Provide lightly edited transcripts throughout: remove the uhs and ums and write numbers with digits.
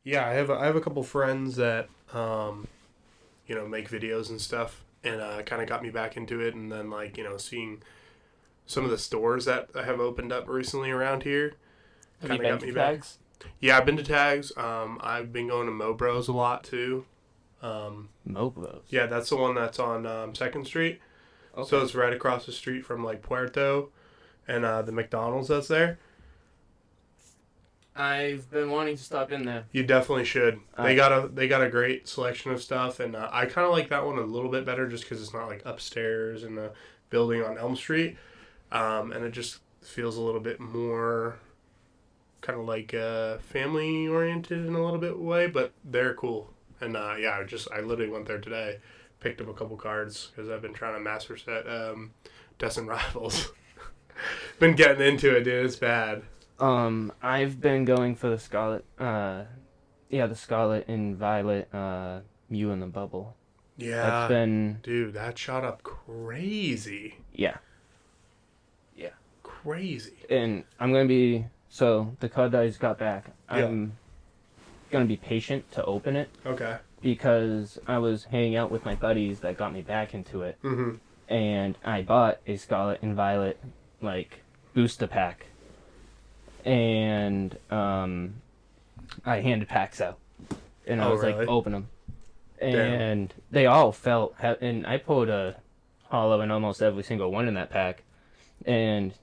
Yeah, I have a couple friends that make videos and stuff, and kind of got me back into it. And then seeing some of the stores that have opened up recently around here Have you kind of been got to me back. Tags? Yeah, I've been to Tags. I've been going to Mo Bros a lot too. Mobros. Yeah, that's the one that's on Second Street. Okay. So it's right across the street from like Puerto and the McDonald's that's there. I've been wanting to stop in there. You definitely should. I- They got a great selection of stuff, and I kind of like that one a little bit better just because it's not like upstairs in the building on Elm Street, and it just feels a little bit more kind of like family oriented in a little bit way. But they're cool, and yeah, I literally went there today, picked up a couple cards because I've been trying to master set Destin Rivals. Been getting into it, dude. It's bad. I've been going for the Scarlet, the Scarlet and Violet, Mew in the Bubble. Yeah, That's been, dude, that shot up crazy. yeah. Crazy. And so the card that I just got back, I'm gonna be patient to open it Okay. because I was hanging out with my buddies that got me back into it, Mm-hmm. and I bought a Scarlet and Violet, booster pack. And I handed packs out, and I was really? like, open them, Damn. and they all felt. And I pulled a hollow in almost every single one in that pack, and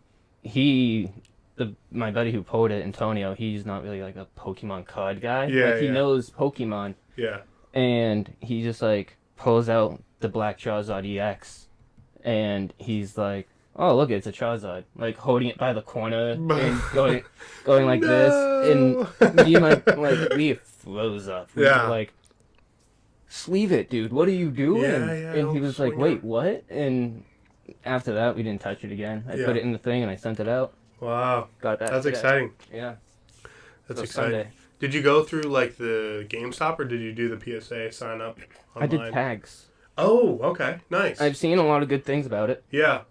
my buddy who pulled it, Antonio, he's not really like a Pokemon card guy. Yeah, he yeah. knows Pokemon, Yeah. and he just pulls out the Black Charizard EX, and he's like, oh, look, it's a Charizard. Holding it by the corner and going like this. And me and we froze up. We Yeah. were like, sleeve it, dude. What are you doing? Yeah, And he was like, swing wait, it. what? And after that, we didn't touch it again. I put it in the thing and I sent it out. Wow. Got that. That's today. exciting. Yeah. That's So exciting. Sunday. Did you go through the GameStop or did you do the PSA sign up online? I did tags. Oh, okay. Nice. I've seen a lot of good things about it. Yeah.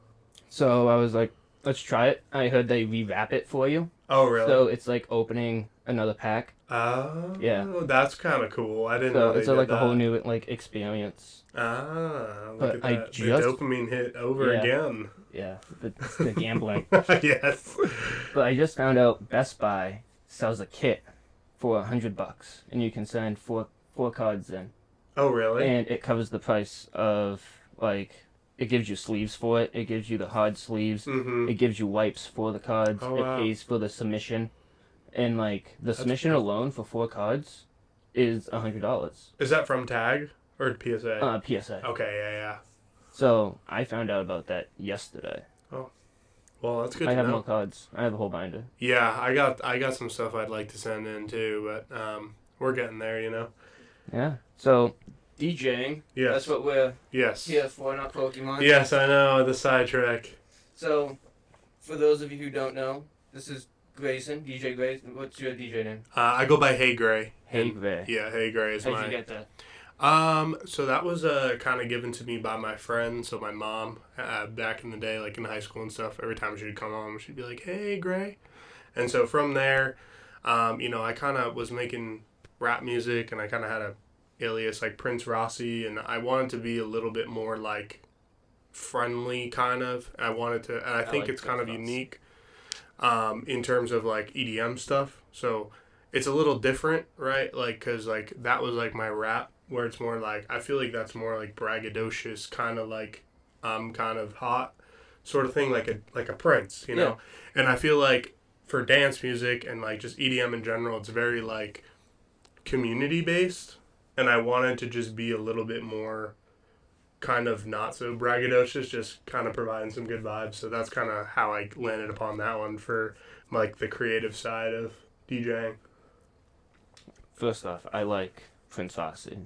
So I was like, let's try it. I heard they rewrap it for you. Oh, really? So it's like opening another pack. Oh. Yeah. That's kind of cool. I didn't So know they it's did a that. whole new experience. Look But at I that. just- The dopamine hit over Yeah. again. Yeah, the gambling. Yes. But I just found out Best Buy sells a kit for $100, and you can send four cards in, Oh, really? and it covers the price of it gives you sleeves for it. It gives you the hard sleeves. Mm-hmm. It gives you wipes for the cards. Oh, It wow. pays for the submission, and the submission cool. alone for 4 cards is $100. Is that from Tag or PSA? PSA. Okay, yeah. So I found out about that yesterday. Well, that's good I to have know. more cards. I have a whole binder. Yeah, I got some stuff I'd like to send in too, but we're getting there, you know. Yeah. So DJing. Yes. That's what we're Yes. here for, not Pokemon. Yes, I know the sidetrack. So, for those of you who don't know, this is Grayson, DJ Gray. What's your DJ name? I go by HeyyGraay. HeyyGraay. Yeah, HeyyGraay is How'd my. you get that? So that was kind of given to me by my friend. So my mom, back in the day, like in high school and stuff, every time she'd come home, she'd be like, "Hey, Gray," and so from there, I kind of was making rap music, and I kind of had a alias like Prince Rossi, and I wanted to be a little bit more friendly, kind of. I wanted to, and I think like it's kind of Prince Rossi. unique, in terms of EDM stuff. So it's a little different, right? Cause that was my rap. Where it's more I feel like that's more braggadocious, kind of I'm kind of hot sort of thing, like a Prince, you know? And I feel for dance music and just EDM in general, it's very community based, and I wanted to just be a little bit more kind of not so braggadocious, just kind of providing some good vibes. So that's kind of how I landed upon that one for the creative side of DJing. First off, I like Prince Rossi.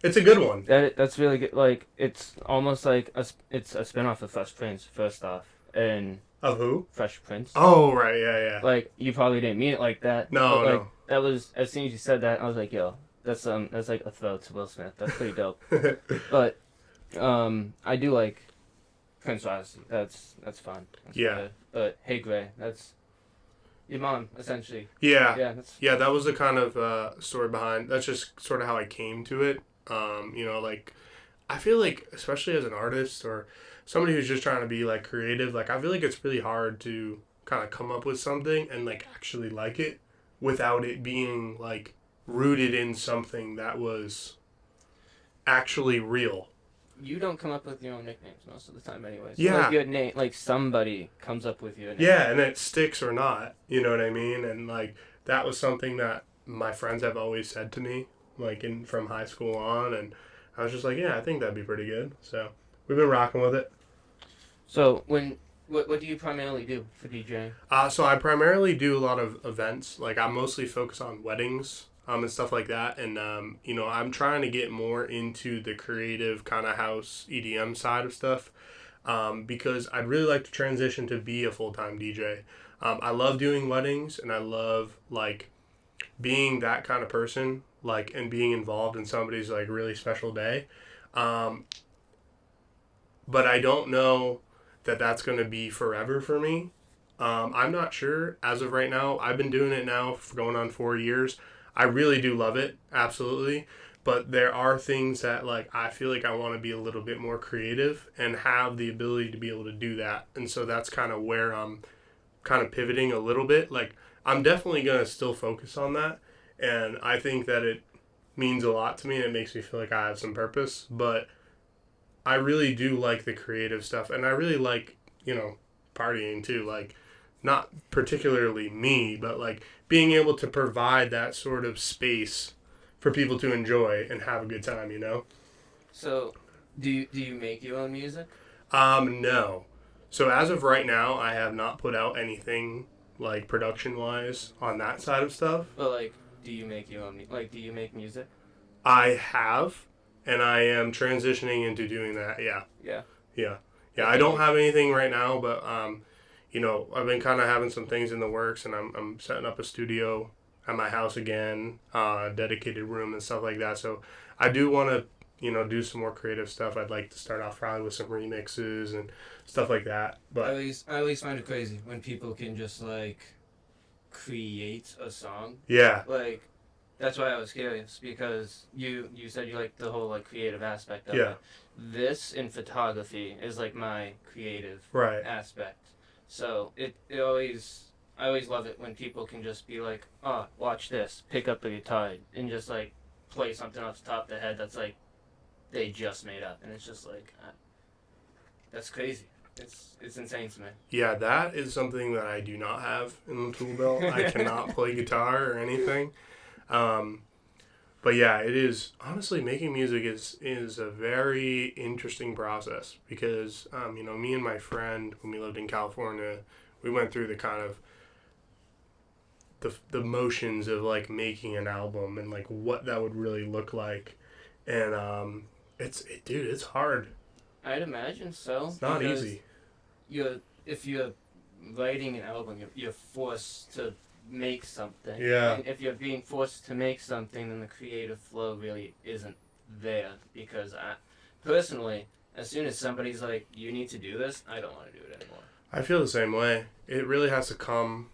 It's a good one. That's really good. It's almost it's a spin-off of Fresh Prince, first off. And Of who? Fresh Prince. Oh, right, yeah. You probably didn't mean it like that. No, but, no. That was, as soon as you said that, I was like, yo, that's like a throw to Will Smith. That's pretty dope. But I do like Prince Rossi. That's fun. That's Yeah. good. But HeyyGraay, Your mom, essentially. Yeah. Yeah, that's... Yeah, that was the kind of story behind. That's just sort of how I came to it. Like I feel like, especially as an artist or somebody who's just trying to be like creative, like I feel like it's really hard to kind of come up with something and like actually like it without it being like rooted in something that was actually real. You don't come up with your own nicknames most of the time anyways. Yeah. Like your name, like somebody comes up with your name. Yeah, and it sticks or not, you know what I mean? And like that was something that my friends have always said to me, like in from high school on, and I was just like, yeah, I think that'd be pretty good. So we've been rocking with it. So what do you primarily do for DJing? So I primarily do a lot of events. Like I mostly focus on weddings, and stuff like that. And I'm trying to get more into the creative kind of house EDM side of stuff, because I'd really like to transition to be a full time DJ. I love doing weddings, and I love like being that kind of person, like, and being involved in somebody's like really special day. Um, but I don't know that that's going to be forever for me. I'm not sure as of right now. I've been doing it now for going on 4 years. I really do love it, absolutely. But there are things that like I feel like I want to be a little bit more creative and have the ability to be able to do that. And so that's kind of where I'm kind of pivoting a little bit. Like I'm definitely going to still focus on that. And I think that it means a lot to me and it makes me feel like I have some purpose. But I really do like the creative stuff. And I really like, partying too. Like not particularly me, but like being able to provide that sort of space for people to enjoy and have a good time. So, do you make your own music? No. So as of right now, I have not put out anything like production wise on that side of stuff. But like, do you make your own? Like, do you make music? I have, and I am transitioning into doing that. Yeah. Yeah. Yeah. Yeah. I don't have anything right now, but I've been kind of having some things in the works, and I'm setting up a studio at my house again, dedicated room and stuff like that. So I do want to, do some more creative stuff. I'd like to start off probably with some remixes and stuff like that. But I always find it crazy when people can just like create a song. yeah, Like that's why I was curious because you said you like the whole like creative aspect of yeah, it. This in photography is like my creative right, aspect. So it always I always love it when people can just be like, oh, watch this, pick up the guitar and just like play something off the top of their head that's like they just made up, and it's just like that's crazy. It's insane to me. yeah. That is something that I do not have in the tool belt. I cannot play guitar or anything. But yeah, it is honestly making music is a very interesting process because me and my friend when we lived in California, we went through the kind of the motions of like making an album and like what that would really look like, and it's hard. I'd imagine so. It's not easy. If you're writing an album, you're forced to make something. Yeah. And if you're being forced to make something, then the creative flow really isn't there. Because personally, as soon as somebody's like, "You need to do this," I don't want to do it anymore. I feel the same way. It really has to come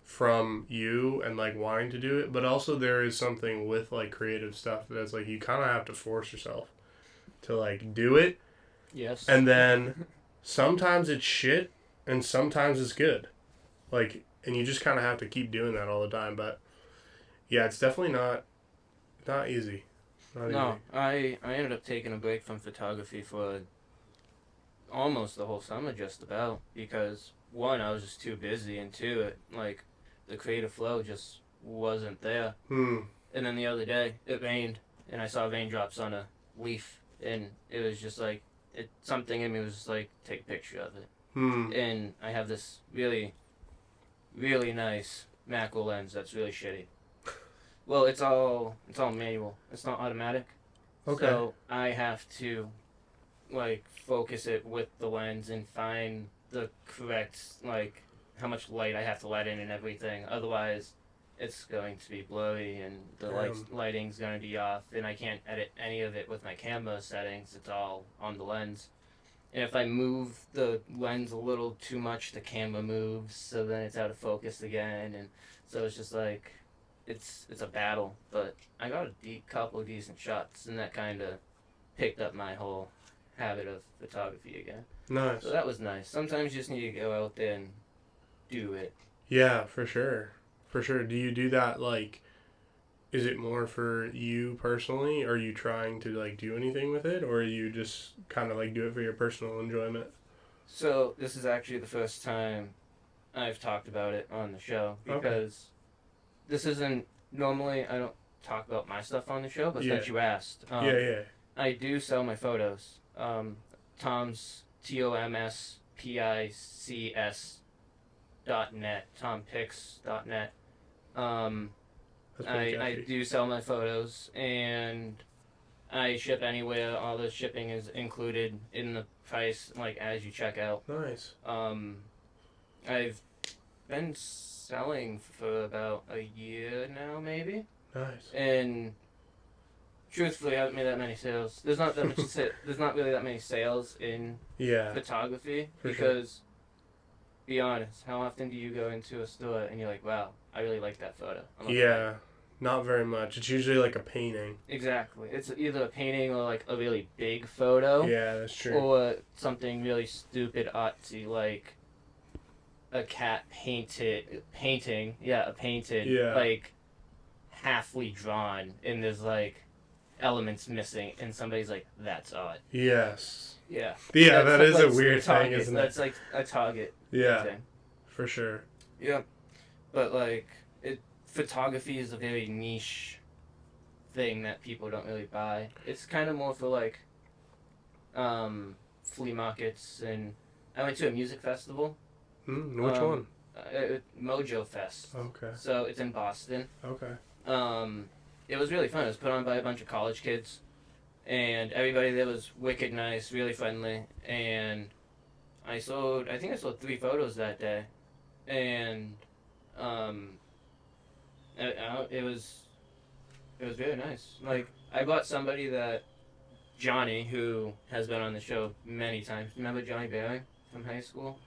from you and like wanting to do it, but also there is something with like creative stuff that's like you kind of have to force yourself to like do it. Yes. And then sometimes it's shit and sometimes it's good. Like, and you just kind of have to keep doing that all the time. But yeah, it's definitely not easy. No, I ended up taking a break from photography for almost the whole summer, just about, because one, I was just too busy, and two, like the creative flow just wasn't there. And then the other day it rained, and I saw raindrops on a leaf, and it was just like something in me was just like, take a picture of it. And I have this really, really nice macro lens that's really shitty. Well, it's all manual. It's not automatic. Okay. So I have to like focus it with the lens and find the correct like how much light I have to let in and everything. Otherwise, it's going to be blurry and the lighting's going to be off, and I can't edit any of it with my camera settings. It's all on the lens. And if I move the lens a little too much, the camera moves, so then it's out of focus again, and so it's just like it's a battle. But I got a couple of decent shots, and that kind of picked up my whole habit of photography again. Nice. So that was nice. Sometimes you just need to go out there and do it. Yeah, for sure. For sure. Do you do that, like, is it more for you personally? Are you trying to, like, do anything with it? Or you just kind of, like, do it for your personal enjoyment? So this is actually the first time I've talked about it on the show, because this isn't, normally I don't talk about my stuff on the show, but since you asked, yeah. I do sell my photos. Tom's TOMSPICS.net, tompix.net. I do sell my photos, and I ship anywhere. All the shipping is included in the price, like, as you check out. Nice. I've been selling for about a year now, maybe. Nice. And truthfully, I haven't made that many sales. There's not that much. There's not really that many sales in photography, because, be honest, how often do you go into a store and you're like, wow, I really like that photo? Yeah, not very much. It's usually like a painting. Exactly. It's either a painting or like a really big photo. Yeah, that's true. Or something really stupid, artsy, like a cat painting. Yeah, a painted, like, halfly drawn, and there's like elements missing, and somebody's like, that's art. Yes. Yeah. Yeah, that is a weird thing, isn't it? That's like a target. Yeah. Thing. For sure. Yeah. But, like, photography is a very niche thing that people don't really buy. It's kind of more for, like, flea markets, and I went to a music festival. Which one? Mojo Fest. Okay. So it's in Boston. Okay. It was really fun. It was put on by a bunch of college kids, and everybody there was wicked nice, really friendly. And I think I sold 3 photos that day, and it was very nice. Like, I bought somebody that Johnny, who has been on the show many times. Remember Johnny Berry from high school?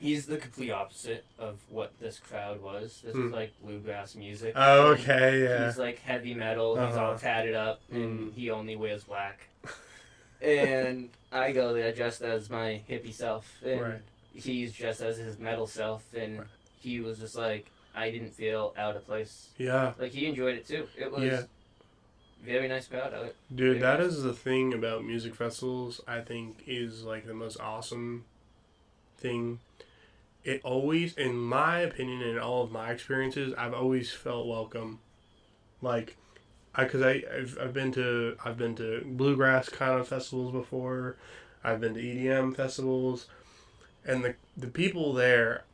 He's the complete opposite of what this crowd was. This was like bluegrass music. Oh, okay, yeah. He's like heavy metal. He's all tatted up, and he only wears black. And I go there dressed as my hippie self, and he's dressed as his metal self, and he was just like, I didn't feel out of place. Yeah. Like, he enjoyed it too. It was very nice crowd of it. Dude, that is the thing about music festivals, I think, is like the most awesome thing. It always, in my opinion, in all of my experiences, I've always felt welcome. Like, because I've been to bluegrass kind of festivals before. I've been to EDM festivals, and the people there,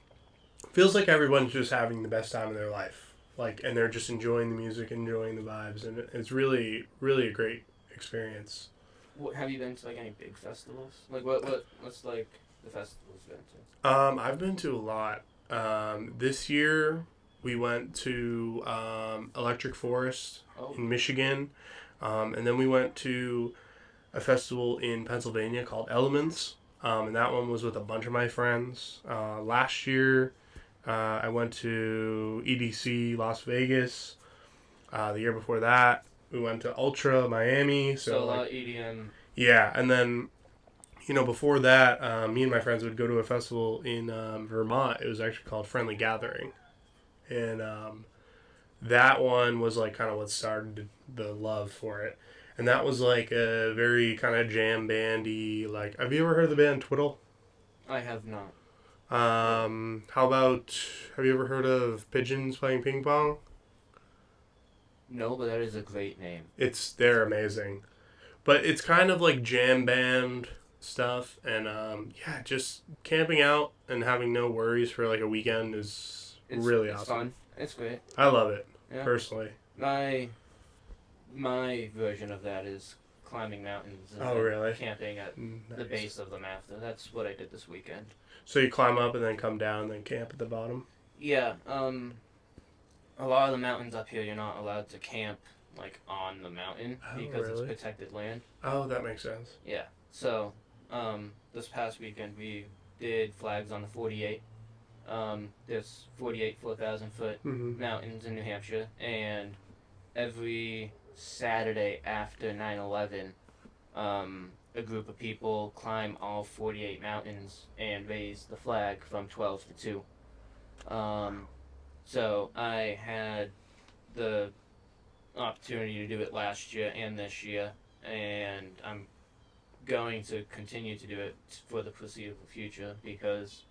feels like everyone's just having the best time of their life. Like, and they're just enjoying the music, enjoying the vibes, and it's really, really a great experience. Have you been to, like, any big festivals? Like, what's like the festivals you've been to? I've been to a lot. This year we went to Electric Forest in Michigan, and then we went to a festival in Pennsylvania called Elements, and that one was with a bunch of my friends. Last year I went to EDC Las Vegas. The year before that we went to Ultra Miami. So a lot of EDM. Yeah, and then, before that, me and my friends would go to a festival in Vermont. It was actually called Friendly Gathering. And that one was like kind of what started the love for it. And that was like a very kind of jam bandy, like, have you ever heard of the band Twiddle? I have not. How about, have you ever heard of Pigeons Playing Ping Pong? No, but that is a great name. They're amazing. But it's kind of like jam band stuff, and just camping out and having no worries for like a weekend is really awesome. It's fun. It's great. I love it, personally. My version of that is climbing mountains. Oh, really? Camping at the base of them after. That's what I did this weekend. So you climb up and then come down and then camp at the bottom? Yeah. A lot of the mountains up here, you're not allowed to camp like on the mountain Oh, because really? it's protected land. Oh, that makes sense. Yeah. So, this past weekend we did flags on the 48. There's 48 4,000-foot Mm-hmm. mountains in New Hampshire, and every Saturday after 9/11, a group of people climb all 48 mountains and raise the flag from 12 to 2. So I had the opportunity to do it last year and this year, and I'm going to continue to do it for the foreseeable future because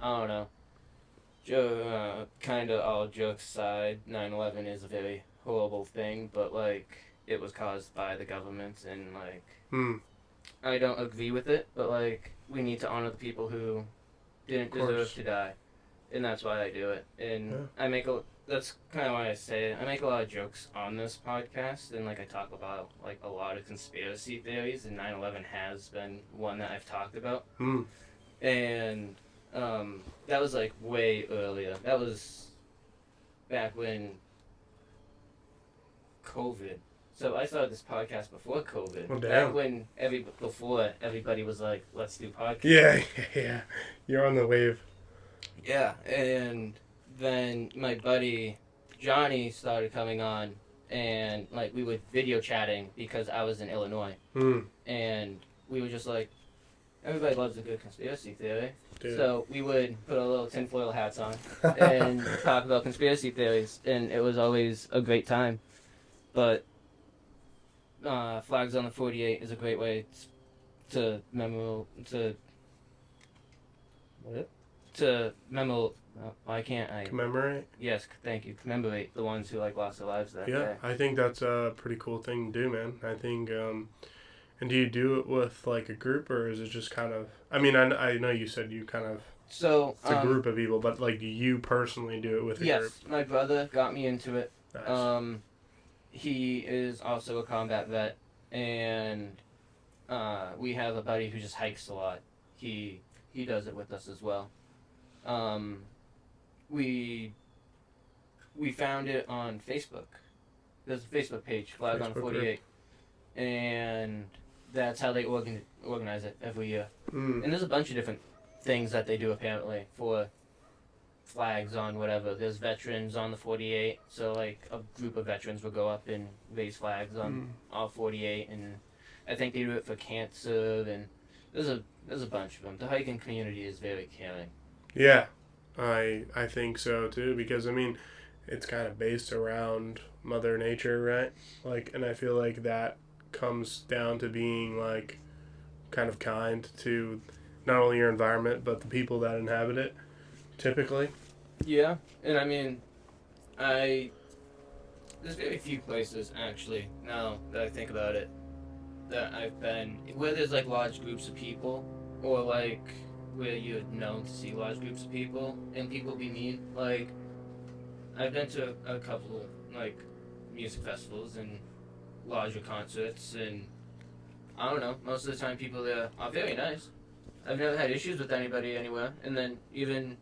I don't know. Kind of all jokes aside, 9/11 is a very horrible thing, but like it was caused by the government, and like Hmm. I don't agree with it, but like we need to honor the people who didn't deserve to die, and that's why I do it. And Yeah. that's kind of why I say it. I make a lot of jokes on this podcast, and like I talk about like a lot of conspiracy theories, and 9/11 has been one that I've talked about. Hmm. And that was like way earlier. That was back when COVID. So I started this podcast before COVID. Oh, damn. Back when before everybody was like, "Let's do podcasts." Yeah, yeah. You're on the wave. Yeah, and then my buddy Johnny started coming on, and like we were video chatting because I was in Illinois, Hmm. and we were just like, everybody loves a good conspiracy theory. Dude. So we would put our little tinfoil hats on and talk about conspiracy theories, and it was always a great time. But Flags on the 48 is a great way to why can't I? Commemorate? Yes, thank you. Commemorate the ones who like lost their lives that Yeah, day. I think that's a pretty cool thing to do, man. I think, and do you do it with like a group, or is it just kind of, I mean, I know you said you kind of, So it's a group of people, but like do you personally do it with a group? yes, my brother got me into it. Nice. He is also a combat vet, and we have a buddy who just hikes a lot. He does it with us as well. We found it on Facebook. There's a Facebook page, Flag on Facebook 48, and that's how they organize it every year. Mm. And there's a bunch of different things that they do apparently for flags on whatever. There's veterans on the 48, so like a group of veterans will go up and raise flags on all 48, and I think they do it for cancer, and there's a bunch of them. The hiking community is very caring. Yeah, I think so too, because I mean, it's kind of based around Mother Nature, right? Like, and I feel like that comes down to being like kind of kind to not only your environment but the people that inhabit it, typically. Yeah, and I mean, there's very few places actually, now that I think about it, that I've been where there's like large groups of people, or like where you're known to see large groups of people and people be mean. Like, I've been to a couple like music festivals and larger concerts, and I don't know, most of the time people there are very nice. I've never had issues with anybody anywhere, and then even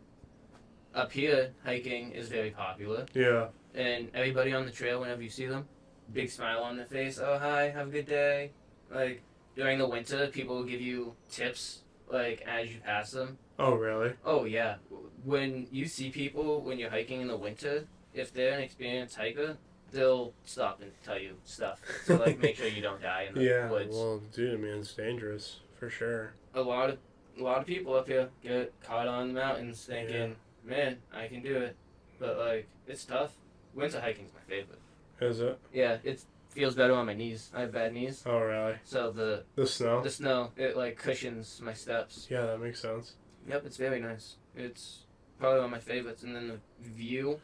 up here, hiking is very popular, Yeah. and everybody on the trail, whenever you see them, big smile on their face. Oh, hi, have a good day. Like, during the winter, people will give you tips, like, as you pass them. Oh, really? Oh, yeah. When you see people, when you're hiking in the winter, if they're an experienced hiker, they'll stop and tell you stuff to, like, make sure you don't die in the Yeah. woods. Well, dude, I mean, it's dangerous for sure. A lot of people up here get caught on the mountains thinking, man, I can do it. But, like, it's tough. Winter hiking's my favorite. Is it? Yeah, it feels better on my knees. I have bad knees. Oh, really? So The snow? the snow, it, like, cushions my steps. Yeah, that makes sense. Yep, it's very nice. It's probably one of my favorites. And then the view.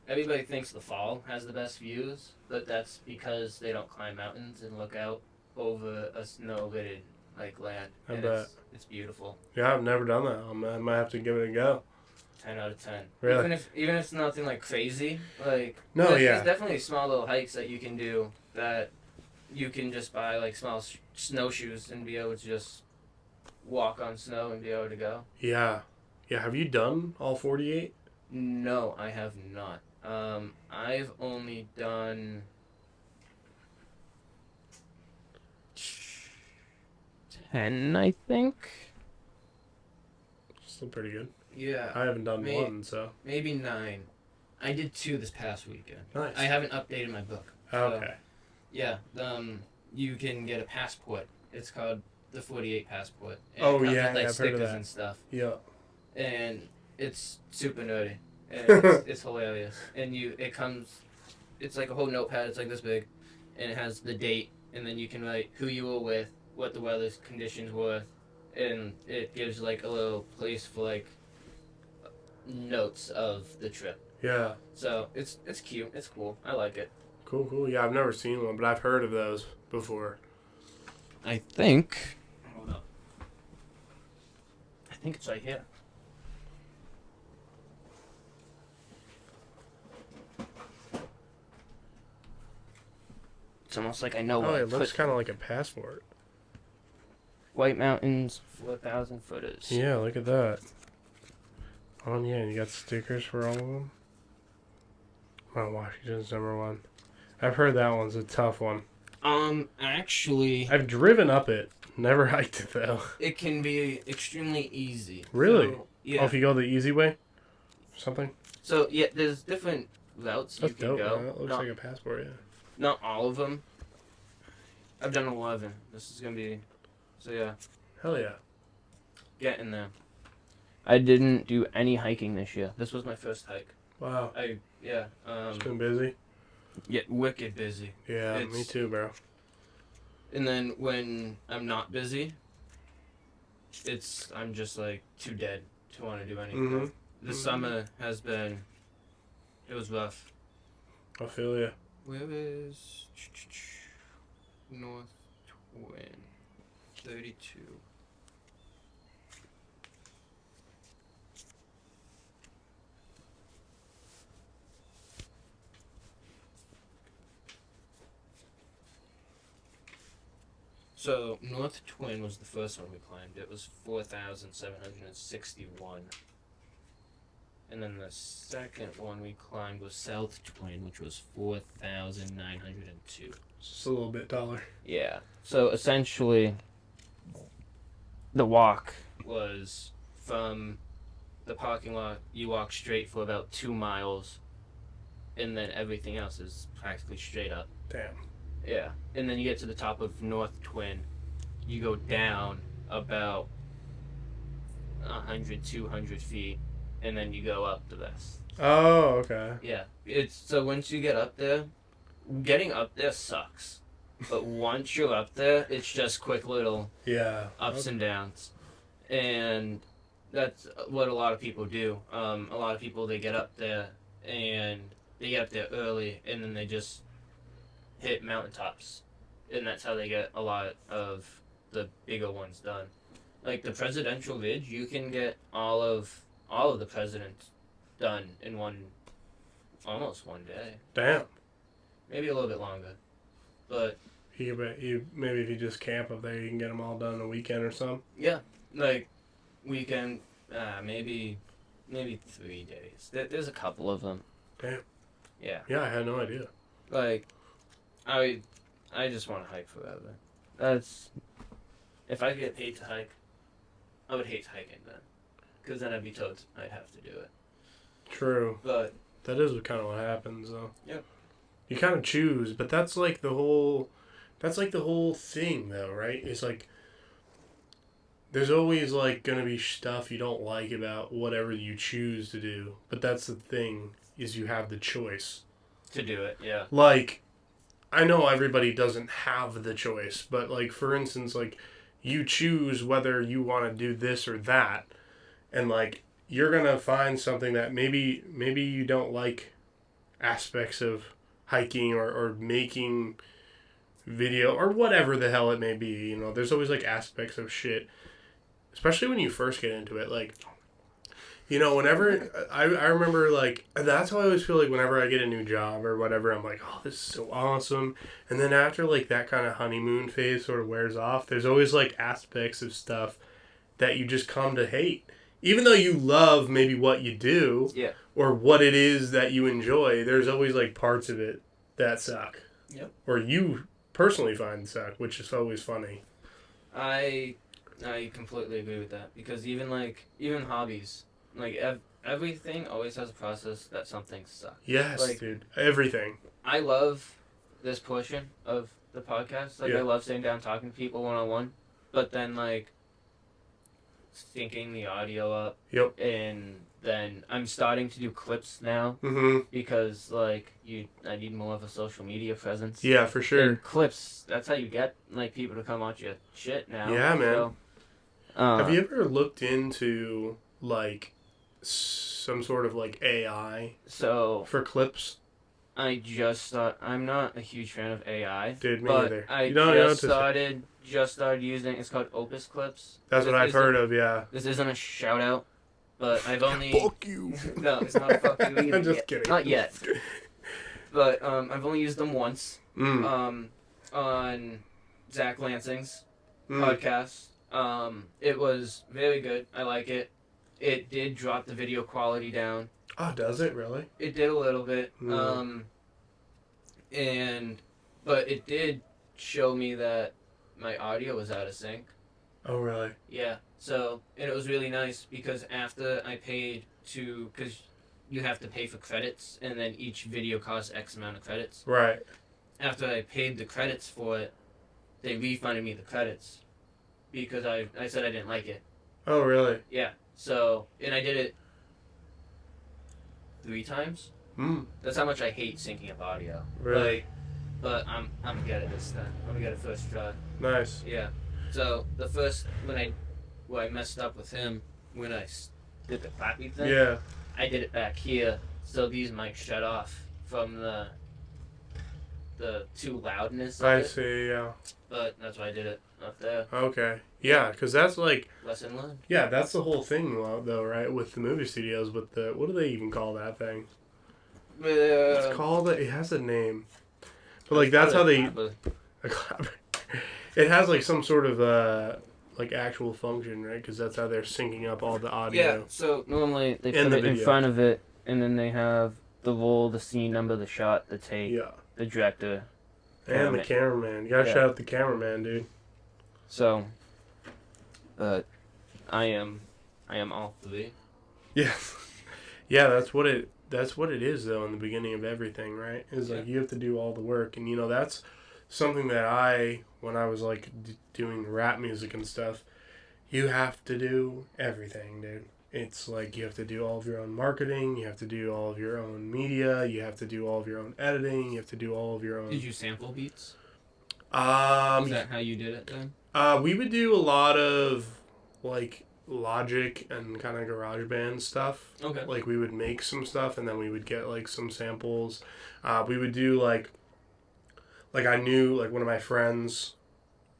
Everybody thinks the fall has the best views, but that's because they don't climb mountains and look out over a snow-littered, like, land. I And bet. It's beautiful. Yeah, I've never done that. I might have to give it a go. 10 out of 10. Really? Even if it's nothing like crazy, like No, there's definitely small little hikes that you can do that you can just buy like small snowshoes and be able to just walk on snow and be able to go. Yeah. Yeah, have you done all 48? No, I have not. I've only done 10, I think. Still pretty good. Yeah. I haven't done one, so. Maybe 9. I did 2 this past weekend. Nice. I haven't updated my book. Okay. Yeah. You can get a passport. It's called the 48 passport. And Oh, it comes yeah, with, like, I've heard of stickers that. and stuff. Yeah. And it's super nerdy. And it's hilarious. And it's like a whole notepad. It's like this big. And it has the date. And then you can write who you were with, what the weather conditions were. And it gives, like, a little place for, like, notes of the trip. Yeah. So it's cute. It's cool. I like it. Cool. Yeah, I've never seen one, but I've heard of those before. I think. Hold up. I think it's right here. It's almost like I know Oh, what it looks kind of like a passport. White Mountains, 4,000 footers. Yeah, look at that. Oh, yeah, you got stickers for all of them? Mount Washington's #1. I've heard that one's a tough one. Actually, I've driven up it. Never hiked it, though. it can be extremely easy. Really? So, yeah. Oh, if you go the easy way? Or something? So, yeah, there's different routes That's you can dope, go. man. That looks like a passport, yeah. Not all of them. I've done 11. This is going to be... So, yeah. Hell yeah. Getting there. I didn't do any hiking this year. This was my first hike. Wow. It's been busy? Yeah, wicked busy. Yeah, me too, bro. And then when I'm not busy, I'm just like too dead to want to do anything. Mm-hmm. This summer has been, it was rough. I feel ya. Where is North Twin? 32. So, North Twin was the first one we climbed. It was 4,761. And then the second one we climbed was South Twin, which was 4,902. Just a little bit taller. Yeah. So essentially, the walk Was from the parking lot, you walk straight for about 2 miles, and then everything else is practically straight up. Damn. Yeah. And then you get to the top of North Twin, you go down about 100, 200 feet, and then you go up the rest. Oh, okay. Yeah. So once you get up there, getting up there sucks. But once you're up there, it's just quick little ups and downs. And that's what a lot of people do. A lot of people, they get up there, and they get up there early, and then they just hit mountaintops. And that's how they get a lot of the bigger ones done. Like the Presidential Ridge, you can get all of the presidents done in almost one day. Damn. Maybe a little bit longer. But Maybe if you just camp up there, you can get them all done in a weekend or something. yeah, like weekend, maybe 3 days. There's a couple of them. Damn. Yeah. Yeah, I had no idea. Like, I just want to hike forever. If I get paid to hike, I would hate hiking then, because then I'd be told I'd have to do it. True. But that is kind of what happens, though. Yep. You kind of choose, but that's like the whole thing, though, right? It's like there's always like gonna be stuff you don't like about whatever you choose to do, but that's the thing, is you have the choice to do it. Yeah. Like, I know everybody doesn't have the choice, but like for instance, like you choose whether you want to do this or that, and like you're gonna find something that maybe you don't like aspects of hiking or making video or whatever the hell it may be. You know, there's always like aspects of shit, especially when you first get into it. Like, you know, whenever I remember, like, that's how I always feel like whenever I get a new job or whatever, I'm like, oh, this is so awesome. And then after like that kind of honeymoon phase sort of wears off, there's always like aspects of stuff that you just come to hate. Even though you love maybe what you do, Yeah. or what it is that you enjoy, there's always like parts of it that suck. Yep. Or you personally find suck, which is always funny. I I completely agree with that, because even hobbies, like everything always has a process that something sucks. Yes, like, dude. Everything. I love this portion of the podcast. Like, Yeah. I love sitting down talking to people one-on-one, but then, like, syncing the audio up. Yep. And then I'm starting to do clips now, because, like, I need more of a social media presence. Yeah, for sure. And clips, that's how you get, like, people to come watch your shit now. Yeah, man. So, have you ever looked into, like, some sort of, like, AI for clips? I just thought, I'm not a huge fan of AI. Dude, me but either. I just started using, it's called Opus Clips. That's what I've heard of, yeah. This isn't a shout out, but I've only... Fuck you. No, it's not a fuck you either. I'm just kidding. Not yet. But I've only used them once. On Zach Lansing's podcast. It was very good. I like it. It did drop the video quality down. Oh, does it really? It did a little bit. But it did show me that my audio was out of sync. Oh, really? Yeah. So, and it was really nice, because after I paid because you have to pay for credits, and then each video costs X amount of credits. Right. After I paid the credits for it, they refunded me the credits, because I said I didn't like it. Oh, really? Yeah. So, and I did it 3 times. That's how much I hate syncing up audio. Really? But I'm gonna get it this time. I'm gonna get it first try. Nice. Yeah. So the first where I messed up with him, when I did the clappy thing. Yeah. I did it back here, so these mics shut off from the too loudness. I see. Yeah. But that's why I did it up there. Okay. Yeah, because that's like... Lesson learned. Yeah, that's the whole thing, though, right? With the movie studios, with the... What do they even call that thing? It's called... It has a name. But, like, that's how they... It has, like, some sort of, like, actual function, right? Because that's how they're syncing up all the audio. Yeah, so normally they put it in front of it, and then they have the roll, the scene number, the shot, the take, the director... And the cameraman. You gotta shout out the cameraman, dude. So, but I am all 3. Yeah. Yeah, that's what it is, though, in the beginning of everything, right? Is like you have to do all the work. And, you know, that's something that when I was, like, doing rap music and stuff, you have to do everything, dude. It's like you have to do all of your own marketing, you have to do all of your own media, you have to do all of your own editing, you have to do all of your own... Did you sample beats? Is that how you did it then? We would do a lot of, like, Logic and kind of GarageBand stuff. Okay. Like, we would make some stuff, and then we would get, like, some samples. We would do, like, I knew, like, one of my friends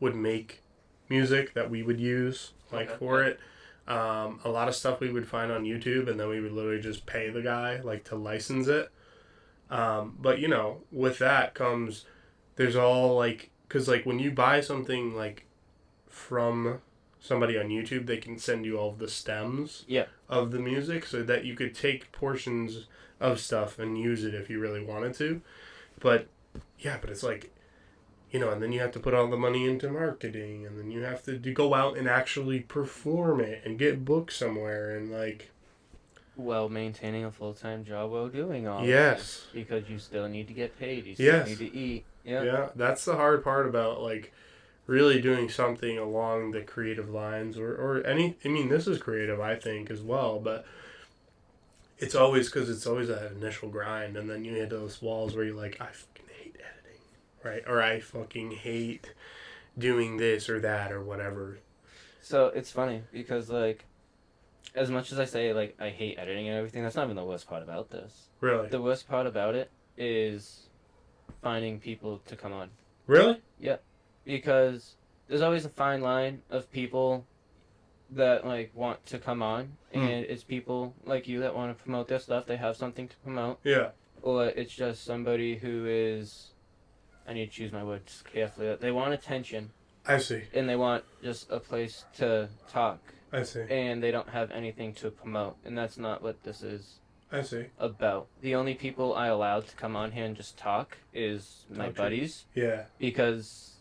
would make music that we would use, like, for it. A lot of stuff we would find on YouTube, and then we would literally just pay the guy, like, to license it. But, you know, with that comes, there's all, like, because, like, when you buy something, like, from somebody on YouTube, they can send you all of the stems of the music, so that you could take portions of stuff and use it if you really wanted to. But, yeah, but it's like... You know, and then you have to put all the money into marketing, and then you have to go out and actually perform it and get booked somewhere, and, like... Well, maintaining a full-time job while doing all Yes. that. Because you still need to get paid. You still need to eat. Yeah. Yeah, that's the hard part about, like, really doing something along the creative lines, or any... I mean, this is creative, I think, as well, but... It's always that initial grind, and then you hit those walls where you're like, I fucking hate editing. Right? Or I fucking hate doing this or that or whatever. So it's funny because, like, as much as I say, like, I hate editing and everything, that's not even the worst part about this. Really? The worst part about it is finding people to come on. Really? Yeah. Because there's always a fine line of people that, like, want to come on, and it's people like you that want to promote their stuff. They have something to promote. Yeah. Or it's just somebody who is... I need to choose my words carefully. They want attention. I see. And they want just a place to talk. I see. And they don't have anything to promote. And that's not what this is I see. about. The only people I allowed to come on here and just talk is my buddies. Yeah. Because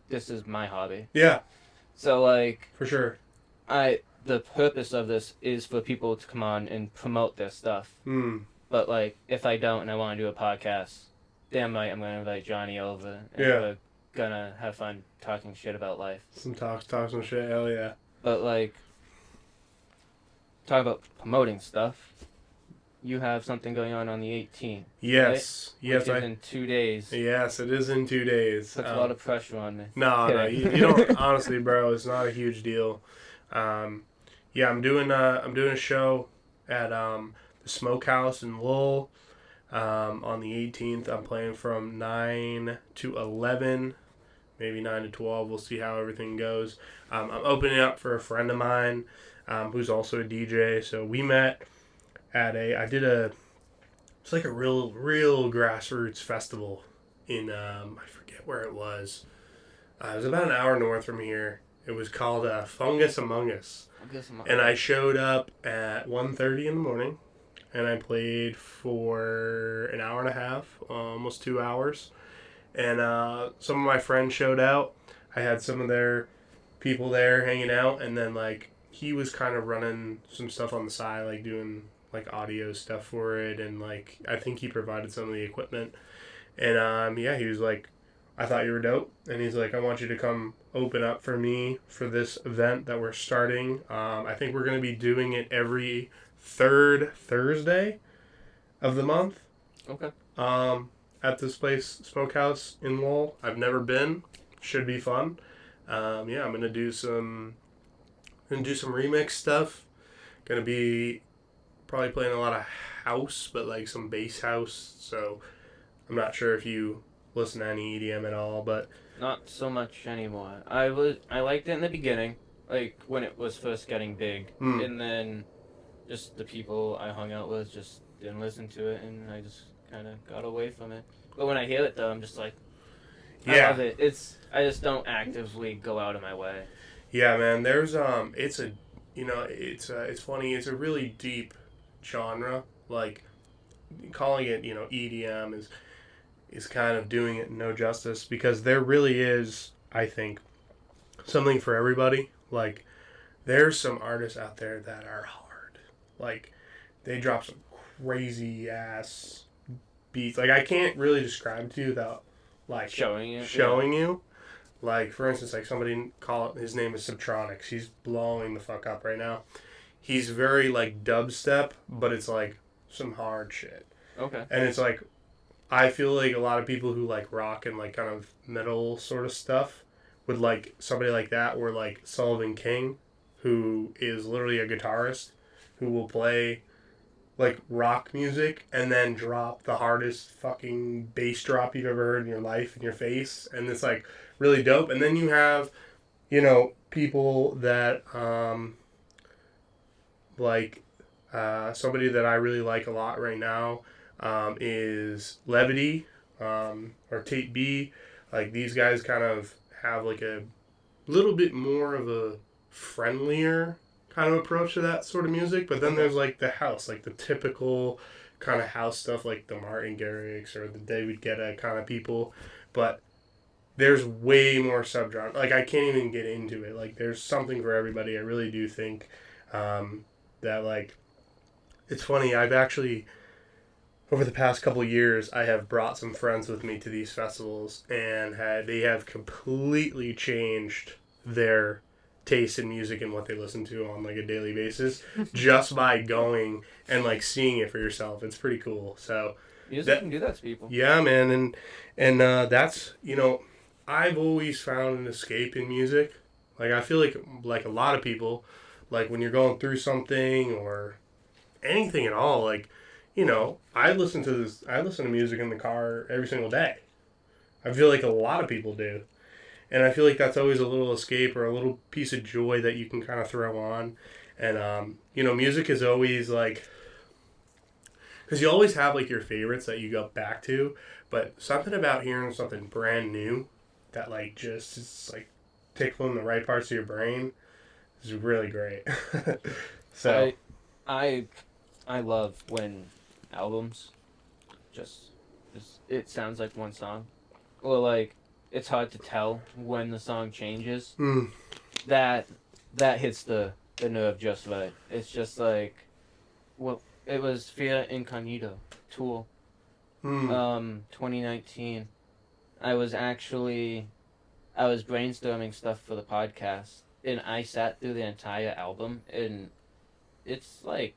this is my hobby. Yeah. So, like... For sure. The purpose of this is for people to come on and promote their stuff. But, like, if I don't and I want to do a podcast, damn right I'm going to invite Johnny over. And we're going to have fun talking shit about life. Talk some shit, hell yeah. But, like, talk about promoting stuff. You have something going on the 18th. Yes. Right? Yes. Which is in 2 days. Yes, it is in 2 days. Puts a lot of pressure on me. No, you don't. Honestly, bro, it's not a huge deal. Yeah, I'm doing a show at the Smokehouse in Lowell on the 18th. I'm playing from 9 to 11, maybe 9 to 12. We'll see how everything goes. I'm opening up for a friend of mine who's also a DJ. So we met at it's like a real grassroots festival in I forget where it was. It was about an hour north from here. It was called Fungus Among Us. And I showed up at 1:30 in the morning, and I played for an hour and a half, almost 2 hours. And some of my friends showed out. I had some of their people there hanging out, and then, like, he was kind of running some stuff on the side, like doing, like, audio stuff for it, and, like, I think he provided some of the equipment. And, yeah, he was like, I thought you were dope. And he's like, I want you to come open up for me for this event that we're starting. I think we're going to be doing it every third Thursday of the month. Okay. At this place, Smokehouse in Lowell. I've never been. Should be fun. Yeah, I'm going to do some remix stuff. Going to be probably playing a lot of house, but like some bass house. So I'm not sure if you listen to any EDM at all, but not so much anymore. I liked it in the beginning, like when it was first getting big, and then just the people I hung out with just didn't listen to it, and I just kind of got away from it. But when I hear it though, I'm just like, I love it. I just don't actively go out of my way. Yeah, man. There's it's funny. It's a really deep genre. Like calling it, EDM is kind of doing it no justice, because there really is, I think, something for everybody. Like, there's some artists out there that are hard. Like, they drop some crazy ass beats. Like, I can't really describe it to you without, like, showing you. Like, for instance, like, somebody his name is Subtronics. He's blowing the fuck up right now. He's very, like, dubstep, but it's, like, some hard shit. Okay. And it's, like, I feel like a lot of people who like rock and like kind of metal sort of stuff would like somebody like that, or like Sullivan King, who is literally a guitarist who will play like rock music and then drop the hardest fucking bass drop you've ever heard in your life in your face, and it's like really dope. And then you have, people that somebody that I really like a lot right now is Levity or Tate B. Like, these guys kind of have like a little bit more of a friendlier kind of approach to that sort of music. But then there's like the house, like the typical kind of house stuff, like the Martin Garrix or the David Guetta kind of people. But there's way more subgenre. Like, I can't even get into it. Like, there's something for everybody. I really do think that, like, it's funny. I've actually, over the past couple of years, I have brought some friends with me to these festivals, and they have completely changed their taste in music and what they listen to on like a daily basis just by going and like seeing it for yourself. It's pretty cool. So music can do that to people. Yeah, man, and that's, I've always found an escape in music. Like, I feel like a lot of people, like when you're going through something or anything at all, like, I listen to music in the car every single day. I feel like a lot of people do. And I feel like that's always a little escape or a little piece of joy that you can kind of throw on. And, music is always like, because you always have like your favorites that you go back to, but something about hearing something brand new that like just is like tickling the right parts of your brain is really great. So I love when albums it sounds like one song, or like it's hard to tell when the song changes. that hits the nerve just right. It's just like, well, it was Fear Incognito, Tool, 2019. I was brainstorming stuff for the podcast, and I sat through the entire album, and it's like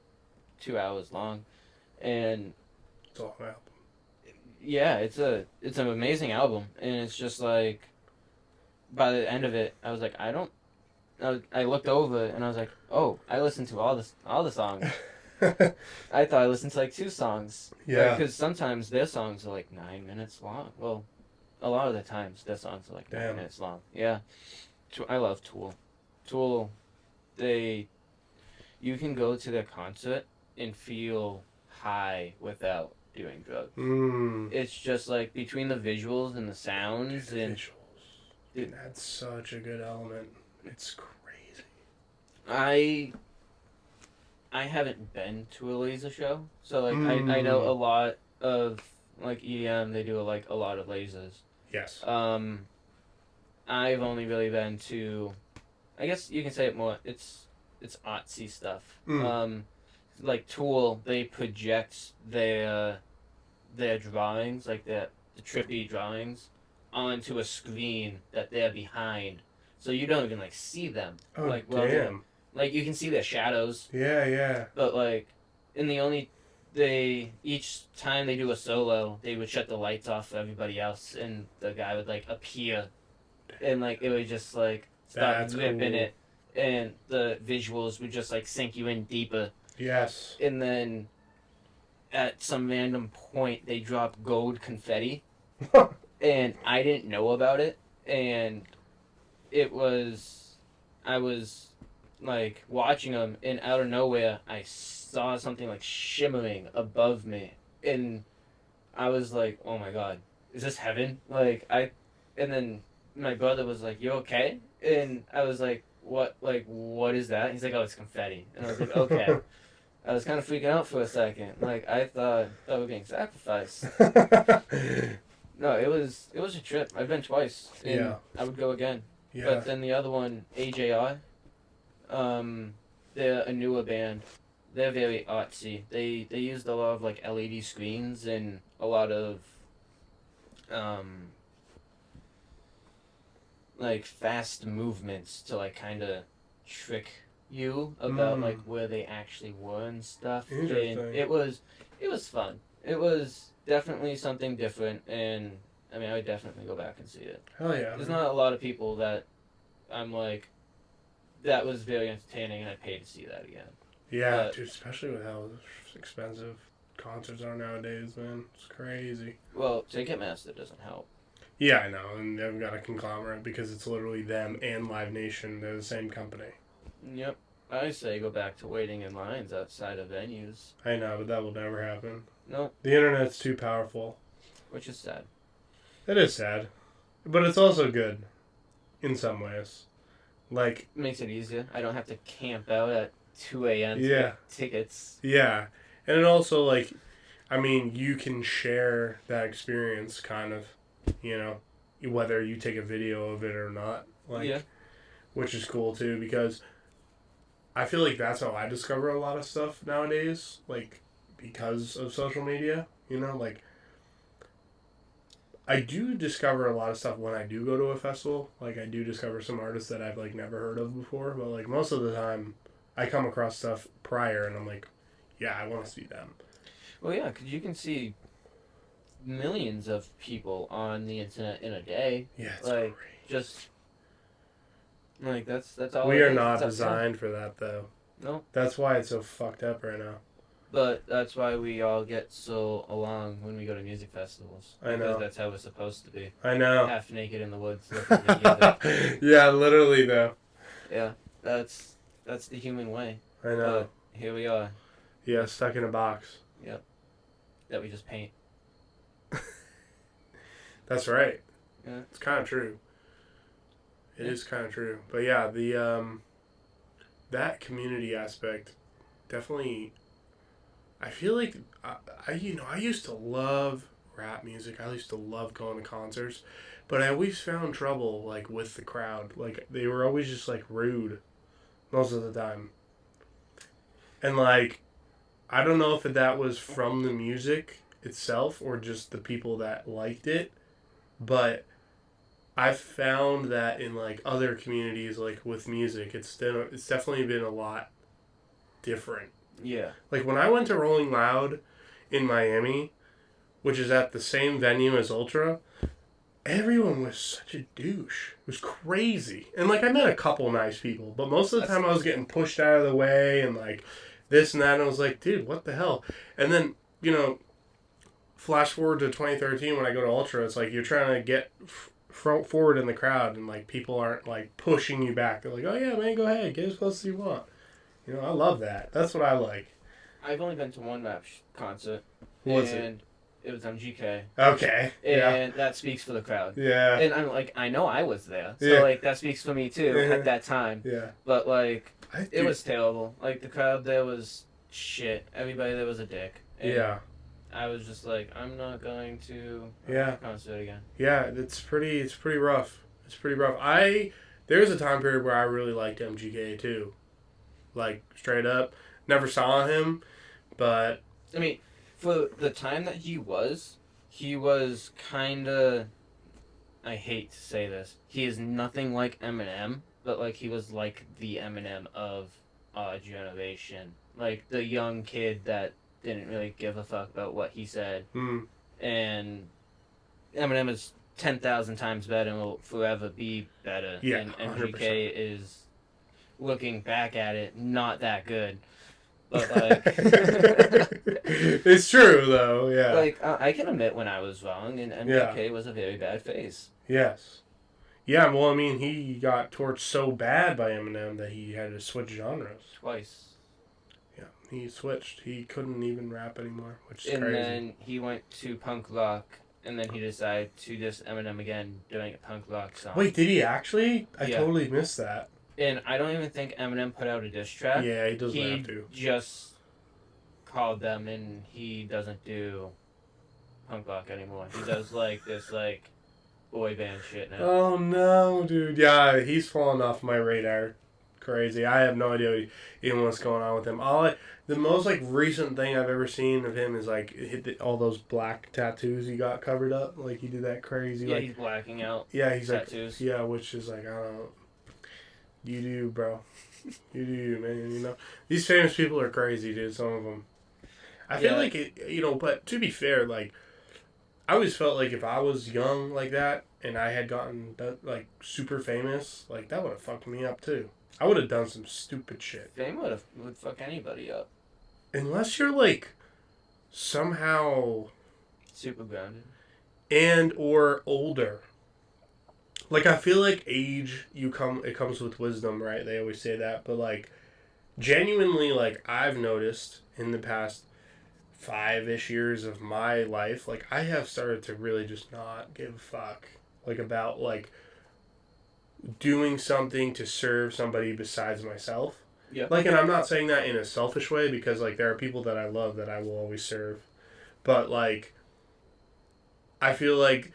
2 hours long, and it's all album. Yeah, it's an amazing album, and it's just like, by the end of it, I was like, I looked over and I was like, oh, I listened to all the songs. I thought I listened to like 2 songs. Yeah. Because sometimes their songs are like 9 minutes long. Well, a lot of the times their songs are like 9 minutes long. Yeah. I love Tool. Tool, you can go to their concert and feel high without doing drugs. It's just like between the visuals and the sounds and that's such a good element. It's crazy. I haven't been to a laser show, so like I know a lot of like EDM. They do like a lot of lasers. Yes. I've only really been to, I guess you can say it more. It's artsy stuff. Like Tool, they project their drawings, like the trippy drawings, onto a screen that they're behind, so you don't even like see them. Oh, like, damn! Like you can see their shadows. Yeah. But like, each time they do a solo, they would shut the lights off for everybody else, and the guy would like appear, and like it would just like start whipping it, and the visuals would just like sink you in deeper. Yes. And then at some random point they drop gold confetti and I didn't know about it, and I was like watching them, and out of nowhere I saw something like shimmering above me, and I was like, oh my god, is this heaven? And then my brother was like, you okay? And I was like, what is that? He's like, oh, it's confetti. And I was like, okay. I was kind of freaking out for a second. Like, I thought we were being sacrificed. No, it was a trip. I've been twice. And yeah. I would go again. Yeah. But then the other one, AJR, they're a newer band. They're very artsy. They used a lot of, like, LED screens and a lot of, like, fast movements to, like, kind of trick you about like where they actually were and stuff. And it was fun. It was definitely something different, and I mean I would definitely go back and see it. Hell yeah. There's not a lot of people that I'm like, that was very entertaining and I paid to see that again. Yeah, dude, especially with how expensive concerts are nowadays, man. It's crazy. Well, Ticketmaster doesn't help. Yeah, I know, and they've got a conglomerate because it's literally them and Live Nation. They're the same company. Yep. I say go back to waiting in lines outside of venues. I know, but that will never happen. No. The internet's too powerful. Which is sad. It is sad. But it's also good. In some ways. Like... Makes it easier. I don't have to camp out at 2 a.m. to get tickets. Yeah. And it also, like... I mean, you can share that experience, kind of. You know? Whether you take a video of it or not. Like, yeah. Which is cool, too, because... I feel like that's how I discover a lot of stuff nowadays, like, because of social media, you know, like, I do discover a lot of stuff when I do go to a festival, like, I do discover some artists that I've, like, never heard of before, but, like, most of the time, I come across stuff prior, and I'm like, yeah, I want to see them. Well, yeah, because you can see millions of people on the internet in a day. Yeah, it's like, great. Just... Like, that's all. We are not designed for that, though. No. That's why it's so fucked up right now. But that's why we all get so along when we go to music festivals. I know. Because that's how we're supposed to be. I know. Half naked in the woods. Listening to music. Yeah, literally, though. Yeah, that's the human way. I know. But here we are. Yeah, stuck in a box. Yep. That we just paint. That's right. Yeah. It's kind of true. It is kind of true. But yeah, the that community aspect definitely, I feel like I used to love rap music. I used to love going to concerts, but I always found trouble like with the crowd. Like they were always just like rude most of the time. And like I don't know if that was from the music itself or just the people that liked it, but I've found that in like other communities like with music, it's definitely been a lot different. Yeah. Like when I went to Rolling Loud in Miami, which is at the same venue as Ultra, everyone was such a douche. It was crazy. And like I met a couple nice people, but most of the time I was getting pushed out of the way and like this and that, and I was like, dude, what the hell? And then, you know, flash forward to 2013 when I go to Ultra, it's like you're trying to get forward in the crowd and like people aren't like pushing you back. They're like, oh yeah, man, go ahead, get as close as you want. You know, I love that. That's what I like. I've only been to one rap concert. What was it? It was MGK. Okay. And that speaks for the crowd. Yeah. And I'm like, I know I was there. So, Yeah. like, that speaks for me, too, at that time. Yeah. But, like, it was terrible. Like, the crowd there was shit. Everybody there was a dick. And yeah. I was just like, I'm not going to concert again. Yeah, it's pretty rough. It's pretty rough. There was a time period where I really liked MGK, too. Like, straight up. Never saw him, but... I mean... For the time that he was kind of, I hate to say this, he is nothing like Eminem, but like he was like the Eminem of our generation. Like the young kid that didn't really give a fuck about what he said. Mm. And Eminem is 10,000 times better and will forever be better. Yeah, and 100%. MGK is, looking back at it, not that good. But like, it's true though. Yeah. Like I can admit when I was wrong, and MGK was a very bad phase. Yes. Yeah. Well, I mean, he got torched so bad by Eminem that he had to switch genres Twice. Yeah, he switched. He couldn't even rap anymore, which is and crazy. And then he went to punk rock, and then he decided to diss Eminem again doing a punk rock song. Wait, did he actually? I totally missed that. And I don't even think Eminem put out a diss track. Yeah, he doesn't have to. He just called them, and he doesn't do punk rock anymore. He does like this like boy band shit now. Oh no, dude! Yeah, he's fallen off my radar. Crazy. I have no idea even what's going on with him. The most like recent thing I've ever seen of him is like all those black tattoos he got covered up. Like he did that crazy. Yeah, like, he's blacking out. Yeah, he's tattoos. Like yeah, which is like I don't know. You do, bro. You do, man. You know these famous people are crazy, dude. Some of them. I feel like it, you know. But to be fair, like I always felt like if I was young like that and I had gotten like super famous, like that would have fucked me up too. I would have done some stupid shit. Fame would fuck anybody up. Unless you're like somehow super grounded and or older. Like I feel like age it comes with wisdom, right? They always say that, but like genuinely, like I've noticed in the past 5-ish years of my life, like I have started to really just not give a fuck like about like doing something to serve somebody besides myself. Yeah. Like, and I'm not saying that in a selfish way because like there are people that I love that I will always serve, but like I feel like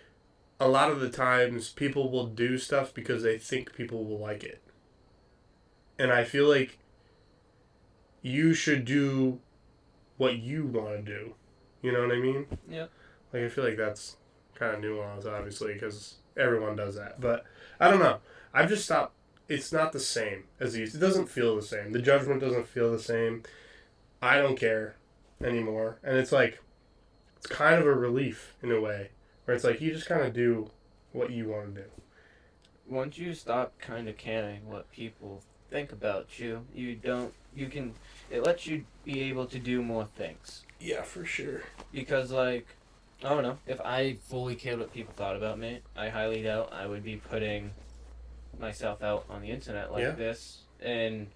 a lot of the times people will do stuff because they think people will like it. And I feel like you should do what you want to do. You know what I mean? Yeah. Like, I feel like that's kind of nuanced, obviously, because everyone does that. But I don't know. I've just stopped. It's not the same as these. It doesn't feel the same. The judgment doesn't feel the same. I don't care anymore. And it's like, it's kind of a relief in a way. Where it's like, you just kind of do what you want to do. Once you stop kind of caring what people think about you, it lets you be able to do more things. Yeah, for sure. Because, like, I don't know, if I fully cared what people thought about me, I highly doubt I would be putting myself out on the internet like this. And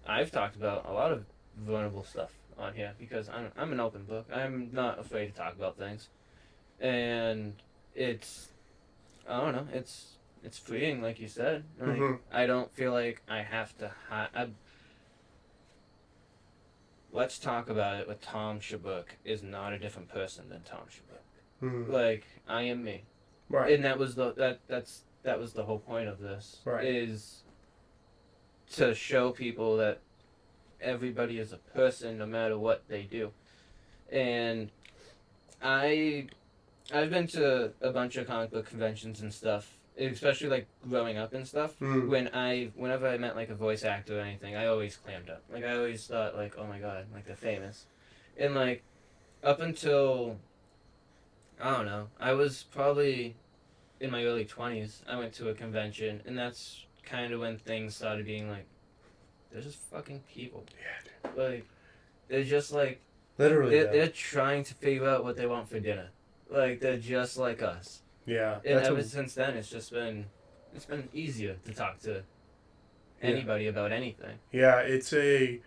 I've talked about a lot of vulnerable stuff on here because I'm an open book. I'm not afraid to talk about things. And it's, I don't know, it's freeing, like you said. Like, I don't feel like I have to Let's Talk About It with Tom Shabuk is not a different person than Tom Shabuk. Like, I am me. Right. And that was that was the whole point of this. Right. Is to show people that everybody is a person no matter what they do. And I've been to a bunch of comic book conventions and stuff, especially like growing up and stuff. Whenever I met like a voice actor or anything, I always clammed up. Like I always thought like, oh my god, like they're famous. And like up until I don't know, I was probably in my early 20s. I went to a convention, and that's kind of when things started being like, they're just fucking people. Yeah, dude. Like they're just like literally they're trying to figure out what they want for dinner. Like they're just like us. Yeah. And ever since then, it's been easier to talk to anybody about anything. Yeah, it's a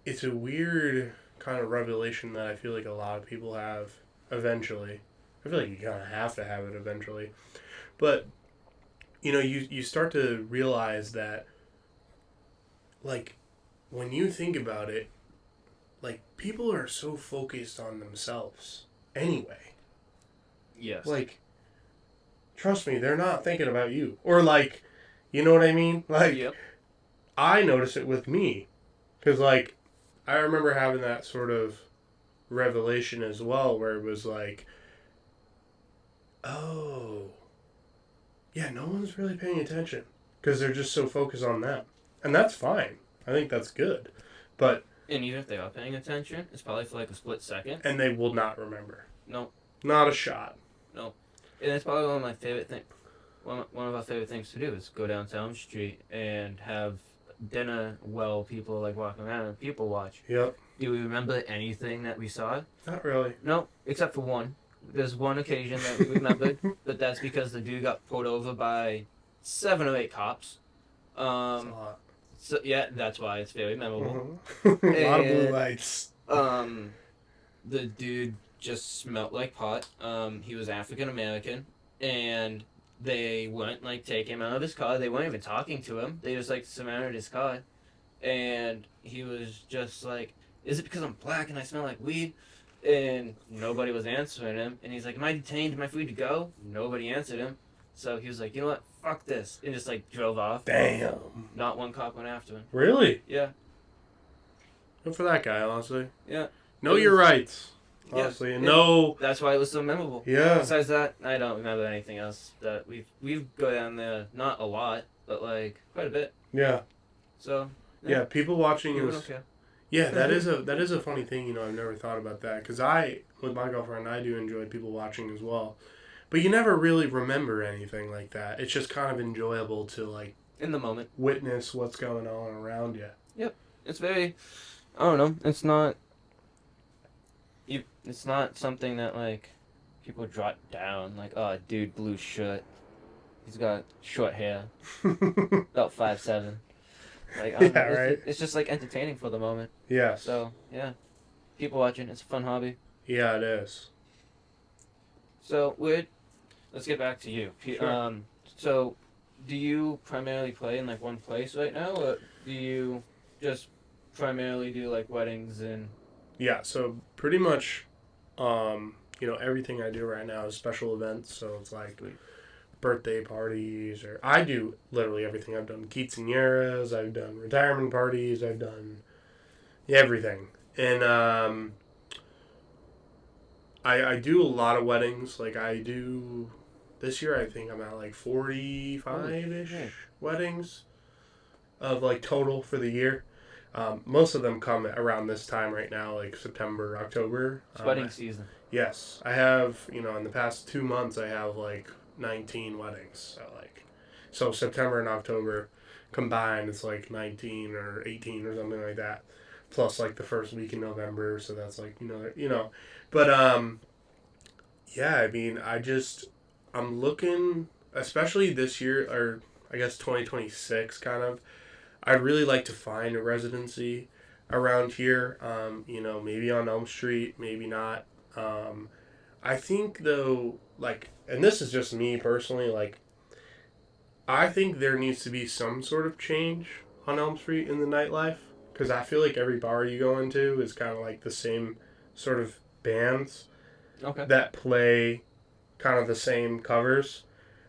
weird kind of revelation that I feel like a lot of people have eventually. I feel like you kind of have to have it eventually. But, you start to realize that, like, when you think about it, like, people are so focused on themselves anyway. Yes. Like, trust me, they're not thinking about you. Or, like, you know what I mean? Like, yep. I notice it with me. Because, like, I remember having that sort of revelation as well, where it was like, oh, yeah, no one's really paying attention. Because they're just so focused on them. And that's fine. I think that's good. But... And even if they are paying attention, it's probably for like a split second. And they will not remember. No. Not a shot. No. And it's probably one of my favorite things. One of our favorite things to do is go down Elm Street and have dinner while people like walking around and people watch. Yep. Do we remember anything that we saw? Not really. No, except for one. There's one occasion that we remembered, but that's because the dude got pulled over by 7 or 8 cops. That's a lot. So yeah, that's why it's very memorable. Mm-hmm. A lot of blue lights. The dude just smelled like pot. He was African American, and they wouldn't like take him out of his car. They weren't even talking to him. They just like surrounded his car, and he was just like, "Is it because I'm black and I smell like weed?" And nobody was answering him. And he's like, "Am I detained? Am I free to go?" Nobody answered him. So he was like, "You know what? Fuck this," and just like drove off. Damn. Not one cop went after him. Really? Yeah. Good for that guy, honestly. Yeah. Know your rights. Honestly, yeah. And know. That's why it was so memorable. Yeah. Besides that, I don't remember anything else that we've go down there. Not a lot, but like quite a bit. Yeah. So. Yeah, people watching You is. don't care. Yeah, that is a funny thing. I've never thought about that because with my girlfriend, I do enjoy people watching as well. But you never really remember anything like that. It's just kind of enjoyable to like in the moment witness what's going on around you. Yep, it's very. I don't know. It's not. It's not something that like people jot down. Like, oh, dude, blue shirt. He's got short hair. About 5'7". Like, I don't know, right. It's just like entertaining for the moment. Yes. So yeah, people watching. It's a fun hobby. Yeah, it is. So let's get back to you. Sure. So, do you primarily play in like one place right now, or do you just primarily do like weddings and? Yeah. So pretty much, everything I do right now is special events. So it's like birthday parties, or I do literally everything. I've done quinceañeras, I've done retirement parties, I've done everything, and I do a lot of weddings. Like I do this year, I think I'm at like 45-ish weddings of like total for the year. Most of them come around this time right now, like September, October. It's wedding season. Yes, I have. In the past 2 months, I have like 19 weddings. So September and October combined, it's like 19 or 18 or something like that. Plus like the first week in November, so that's like But yeah, I mean, I'm looking, especially this year, or I guess 2026 kind of. I'd really like to find a residency around here. Maybe on Elm Street, maybe not. I think though, like, and this is just me personally, like, I think there needs to be some sort of change on Elm Street in the nightlife, because I feel like every bar you go into is kind of like the same sort of bands. that play kind of the same covers,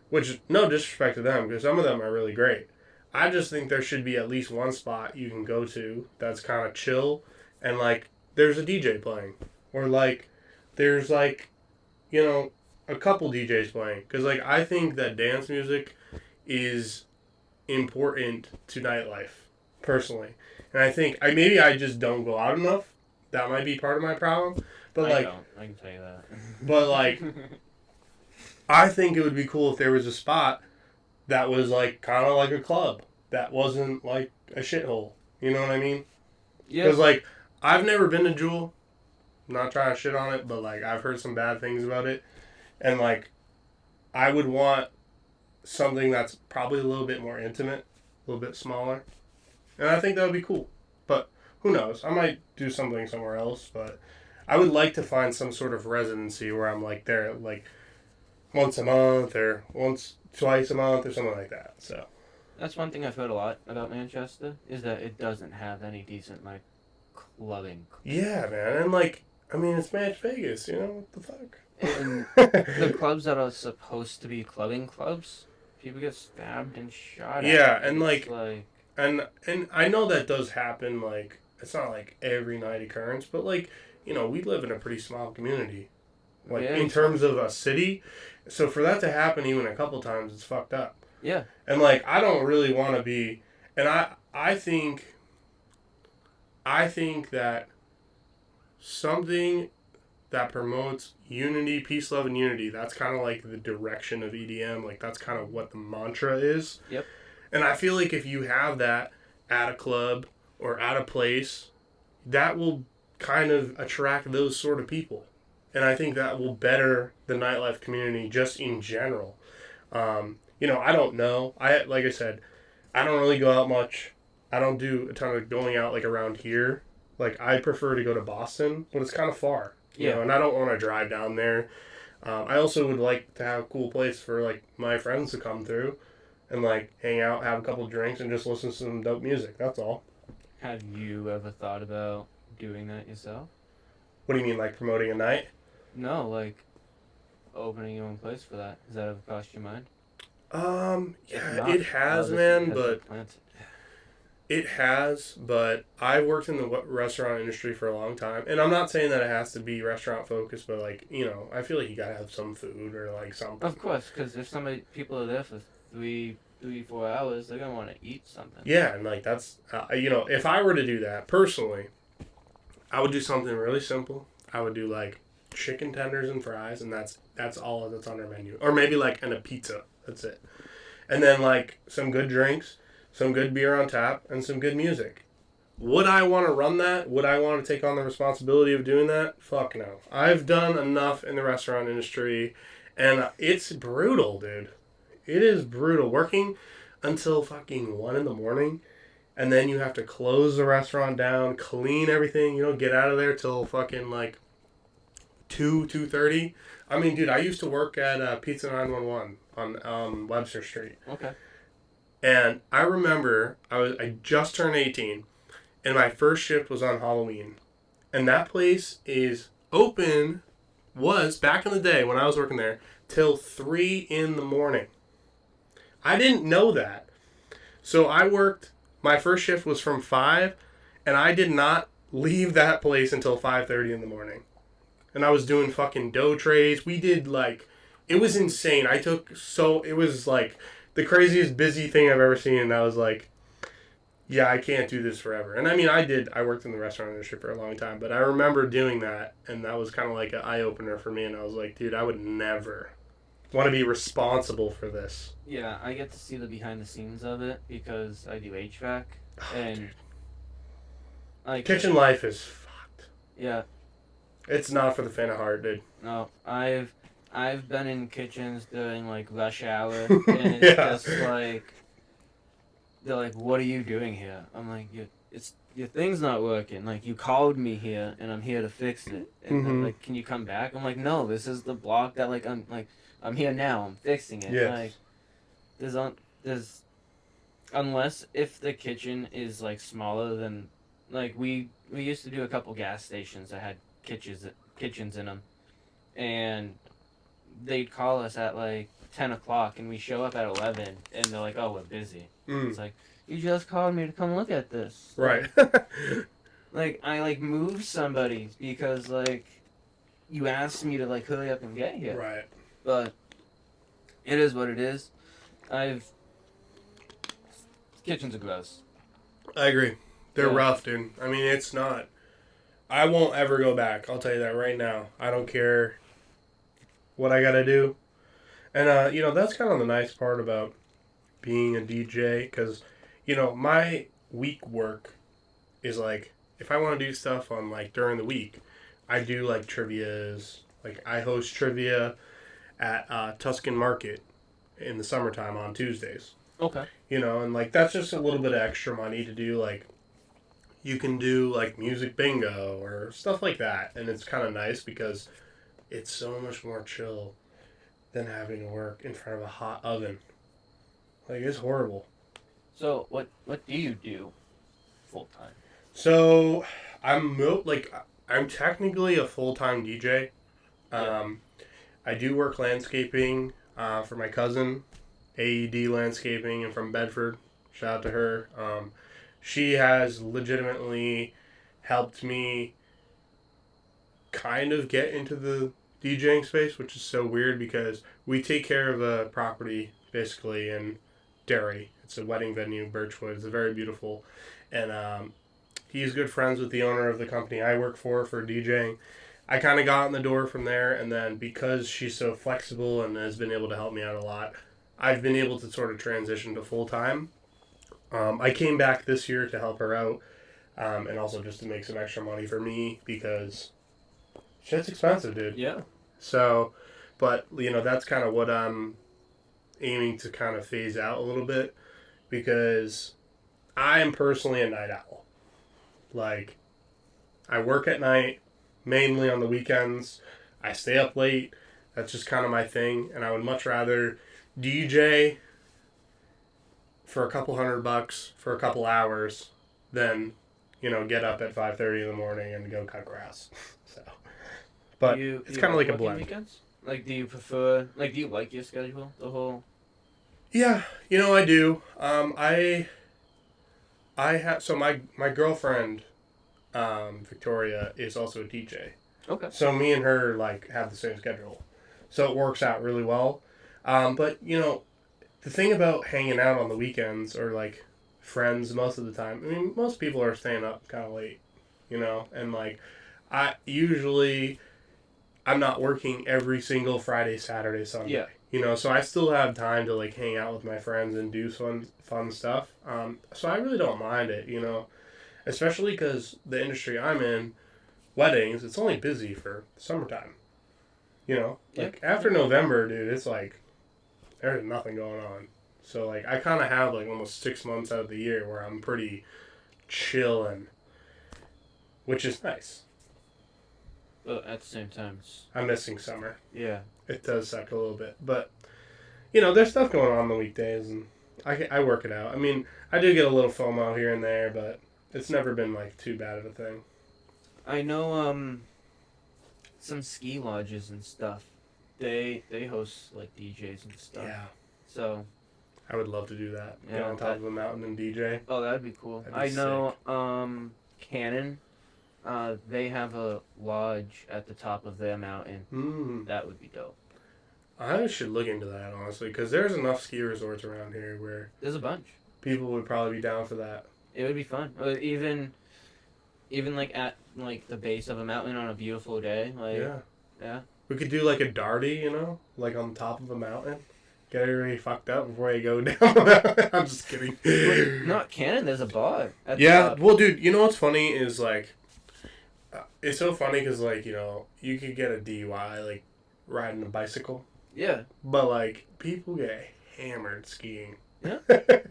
which no disrespect to them because some of them are really great. I just think there should be at least one spot you can go to that's kind of chill and like there's a DJ playing or like there's like, you know, a couple DJs playing because like I think that dance music is important to nightlife personally, and I think maybe I just don't go out enough. That might be part of my problem, but like I can tell you that. But like I think it would be cool if there was a spot that was like kind of like a club that wasn't like a shithole. You know what I mean? Yeah. Because like I've never been to Jewel. I'm not trying to shit on it, but like I've heard some bad things about it, and like I would want something that's probably a little bit more intimate, a little bit smaller, and I think that would be cool. But who knows? I might do something somewhere else, but I would like to find some sort of residency where I'm like there like once a month or twice a month or something like that. So that's one thing I've heard a lot about Manchester is that it doesn't have any decent like clubbing. Yeah, man, and like I mean it's Match Vegas, you know what the fuck. And the clubs that are supposed to be clubbing clubs, people get stabbed and shot. Yeah, and like and I know that does happen. Like it's not like every night occurrence, but like you know we live in a pretty small community, like in terms of a city. So for that to happen even a couple times, it's fucked up. Yeah. And like I don't really want to be, and I think that something that promotes unity, peace, love, and unity. That's kind of like the direction of EDM. Like that's kind of what the mantra is. Yep. And I feel like if you have that at a club or at a place, that will kind of attract those sort of people. And I think that will better the nightlife community just in general. You know, I don't know. Like I said, I don't really go out much. I don't do a ton of going out like around here. Like I prefer to go to Boston, but it's kind of far. You know, and I don't want to drive down there. I also would like to have a cool place for like my friends to come through and like hang out, have a couple drinks, and just listen to some dope music. That's all. Have you ever thought about doing that yourself? What do you mean, like promoting a night? No, like opening your own place for that. Has that ever crossed your mind? Yeah, it has, man, but it has, but I've worked in the restaurant industry for a long time, and I'm not saying that it has to be restaurant focused, but like, you know, I feel like you gotta have some food or like something. Of course, because if people are there for 3-4 hours, they're gonna want to eat something. Yeah, and like that's, you know, if I were to do that personally, I would do something really simple. I would do like chicken tenders and fries, and that's all that's on our menu, or maybe like a pizza. That's it, and then like some good drinks. Some good beer on tap, and some good music. Would I want to run that? Would I want to take on the responsibility of doing that? Fuck no. I've done enough in the restaurant industry, and it's brutal, dude. It is brutal. Working until fucking 1 a.m, and then you have to close the restaurant down, clean everything, you know, get out of there till fucking like 2:30. I mean, dude, I used to work at Pizza 911 on Webster Street. Okay. And I remember I just turned 18, and my first shift was on Halloween. And that place was back in the day when I was working there, till 3 a.m. I didn't know that. So my first shift was from 5, and I did not leave that place until 5:30 in the morning. And I was doing fucking dough trays. We did like, it was insane. It was like the craziest busy thing I've ever seen, and I was like, yeah, I can't do this forever. And I mean, I worked in the restaurant industry for a long time, but I remember doing that, and that was kind of like an eye-opener for me, and I was like, dude, I would never want to be responsible for this. Yeah, I get to see the behind-the-scenes of it, because I do HVAC, and like kitchen life is fucked. Yeah. It's not for the faint of heart, dude. No, I've been in kitchens during like rush hour, and it's just like they're like, "What are you doing here?" I'm like, your thing's not working. Like you called me here, and I'm here to fix it. And they're like, can you come back?" I'm like, "No, this is the block that I'm here now. I'm fixing it." Yes. Like there's unless if the kitchen is like smaller than like we used to do a couple gas stations that had kitchens in them. and they'd call us at like 10 o'clock, and we show up at 11, and they're like, "Oh, we're busy." It's like, you just called me to come look at this. Right. Like, I like moved somebody because like you asked me to like hurry up and get here. Right. But it is what it is. Kitchens are gross. I agree. They're rough, dude. I mean, it's not. I won't ever go back. I'll tell you that right now. I don't care what I gotta do. And, that's kind of the nice part about being a DJ, because, my week work is, like, if I want to do stuff on, like, during the week, I do, like, trivias. Like, I host trivia at Tuscan Market in the summertime on Tuesdays. Okay. And, like, that's just a little bit of extra money to do, like, you can do, like, music bingo or stuff like that. And it's kind of nice because it's so much more chill than having to work in front of a hot oven. Like, it's horrible. So, what do you do full-time? So, I'm technically a full-time DJ. I do work landscaping for my cousin, AED Landscaping, and from Bedford. Shout out to her. She has legitimately helped me kind of get into the DJing space, which is so weird because we take care of a property basically in Derry. It's a wedding venue, Birchwood. It's very beautiful. And he's good friends with the owner of the company I work for DJing. I kind of got in the door from there, and then because she's so flexible and has been able to help me out a lot, I've been able to sort of transition to full-time. I came back this year to help her out, and also just to make some extra money for me because shit's expensive, dude. Yeah. So, but, that's kind of what I'm aiming to kind of phase out a little bit because I am personally a night owl. Like, I work at night, mainly on the weekends. I stay up late. That's just kind of my thing, and I would much rather DJ for a couple $100 for a couple hours than, get up at 5:30 in the morning and go cut grass. So, but it's kind of like a blend. Weekends? Like, do you prefer? Like, do you like your schedule? The whole. Yeah, I do. I have so my girlfriend, Victoria, is also a DJ. Okay. So me and her have the same schedule, so it works out really well. But the thing about hanging out on the weekends or friends most of the time, I mean, most people are staying up kind of late, and I'm not working every single Friday, Saturday, Sunday. Yeah. So I still have time to hang out with my friends and do some fun stuff. So I really don't mind it, especially because the industry I'm in, weddings, it's only busy for summertime. After November, dude, it's there's nothing going on. So I kind of have almost 6 months out of the year where I'm pretty chillin', which is nice. But at the same time, I'm missing summer. Yeah. It does suck a little bit, but there's stuff going on the weekdays, and I work it out. I mean, I do get a little FOMO here and there, but it's never been too bad of a thing. I know some ski lodges and stuff. They host DJs and stuff. Yeah. So I would love to do that. Yeah, Get on top of a mountain and DJ. Oh, that'd be cool. That'd be I know Cannon. They have a lodge at the top of their mountain. Mm. That would be dope. I should look into that, honestly, because there's enough ski resorts around here where There's a bunch. people would probably be down for that. It would be fun. Or even at the base of a mountain on a beautiful day. Yeah. We could do a darty, on top of a mountain. Get everybody fucked up before you go down. I'm just kidding. Not Cannon. There's a bar. At Yeah, the top. well, dude, what's funny is it's so funny because you could get a DUI riding a bicycle. Yeah. But people get hammered skiing. Yeah.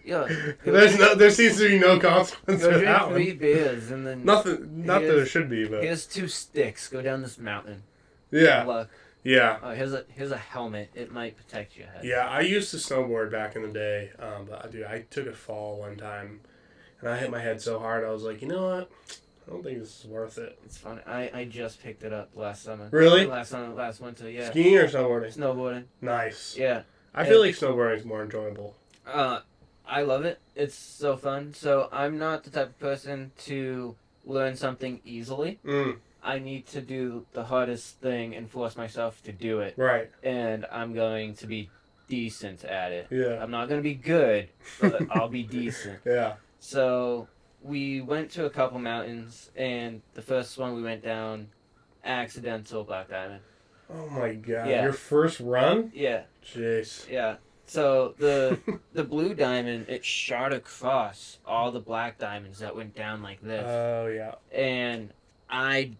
Yeah. There seems to be no consequence Go for drink that 3 one. beers and then. Nothing. Not that there should be, but Here's 2 sticks. Go down this mountain. yeah, Good luck. yeah, Here's a helmet. It might protect your head. yeah. I used to snowboard back in the day, but dude, I took a fall one time, and I hit my head so hard. I was like, you know what? I don't think this is worth it. It's funny. I just picked it up last summer. Really? Last winter, yeah. Skiing or snowboarding? Snowboarding. Nice. Yeah. I feel like snowboarding is more enjoyable. I love it. It's so fun. So I'm not the type of person to learn something easily. I need to do the hardest thing and force myself to do it. Right. And I'm going to be decent at it. Yeah. I'm not going to be good, but I'll be decent. Yeah. So we went to a couple mountains, and the first one we went down, accidental black diamond. Oh my god. Yeah. Your first run? Yeah. Jeez. Yeah. So the blue diamond, it shot across all the black diamonds that went down like this. Oh, yeah. And I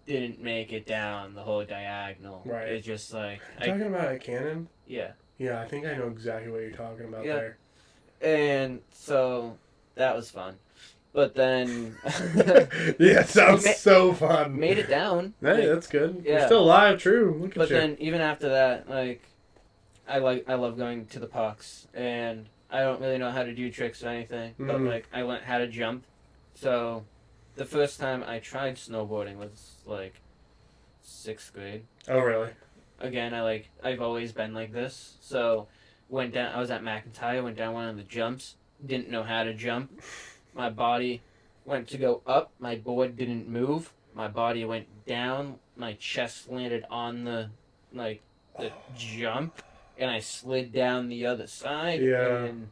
didn't make it down the whole diagonal. Right. It's just like... Talking about a cannon? Yeah. Yeah, I think I know exactly what you're talking about there. And so that was fun. But then... Yeah, it sounds so fun. Made it down. Hey, that's good. Yeah. You're still alive, true. Look at But you. then even after that, like, I love going to the parks, and I don't really know how to do tricks or anything, but like I learned how to jump. So the first time I tried snowboarding was like 6th grade. Oh, really? Again, I've always been like this. So went down. I was at McIntyre. Went down one of the jumps. Didn't know how to jump. My body went to go up. My board didn't move. My body went down. My chest landed on the jump, and I slid down the other side. Yeah. And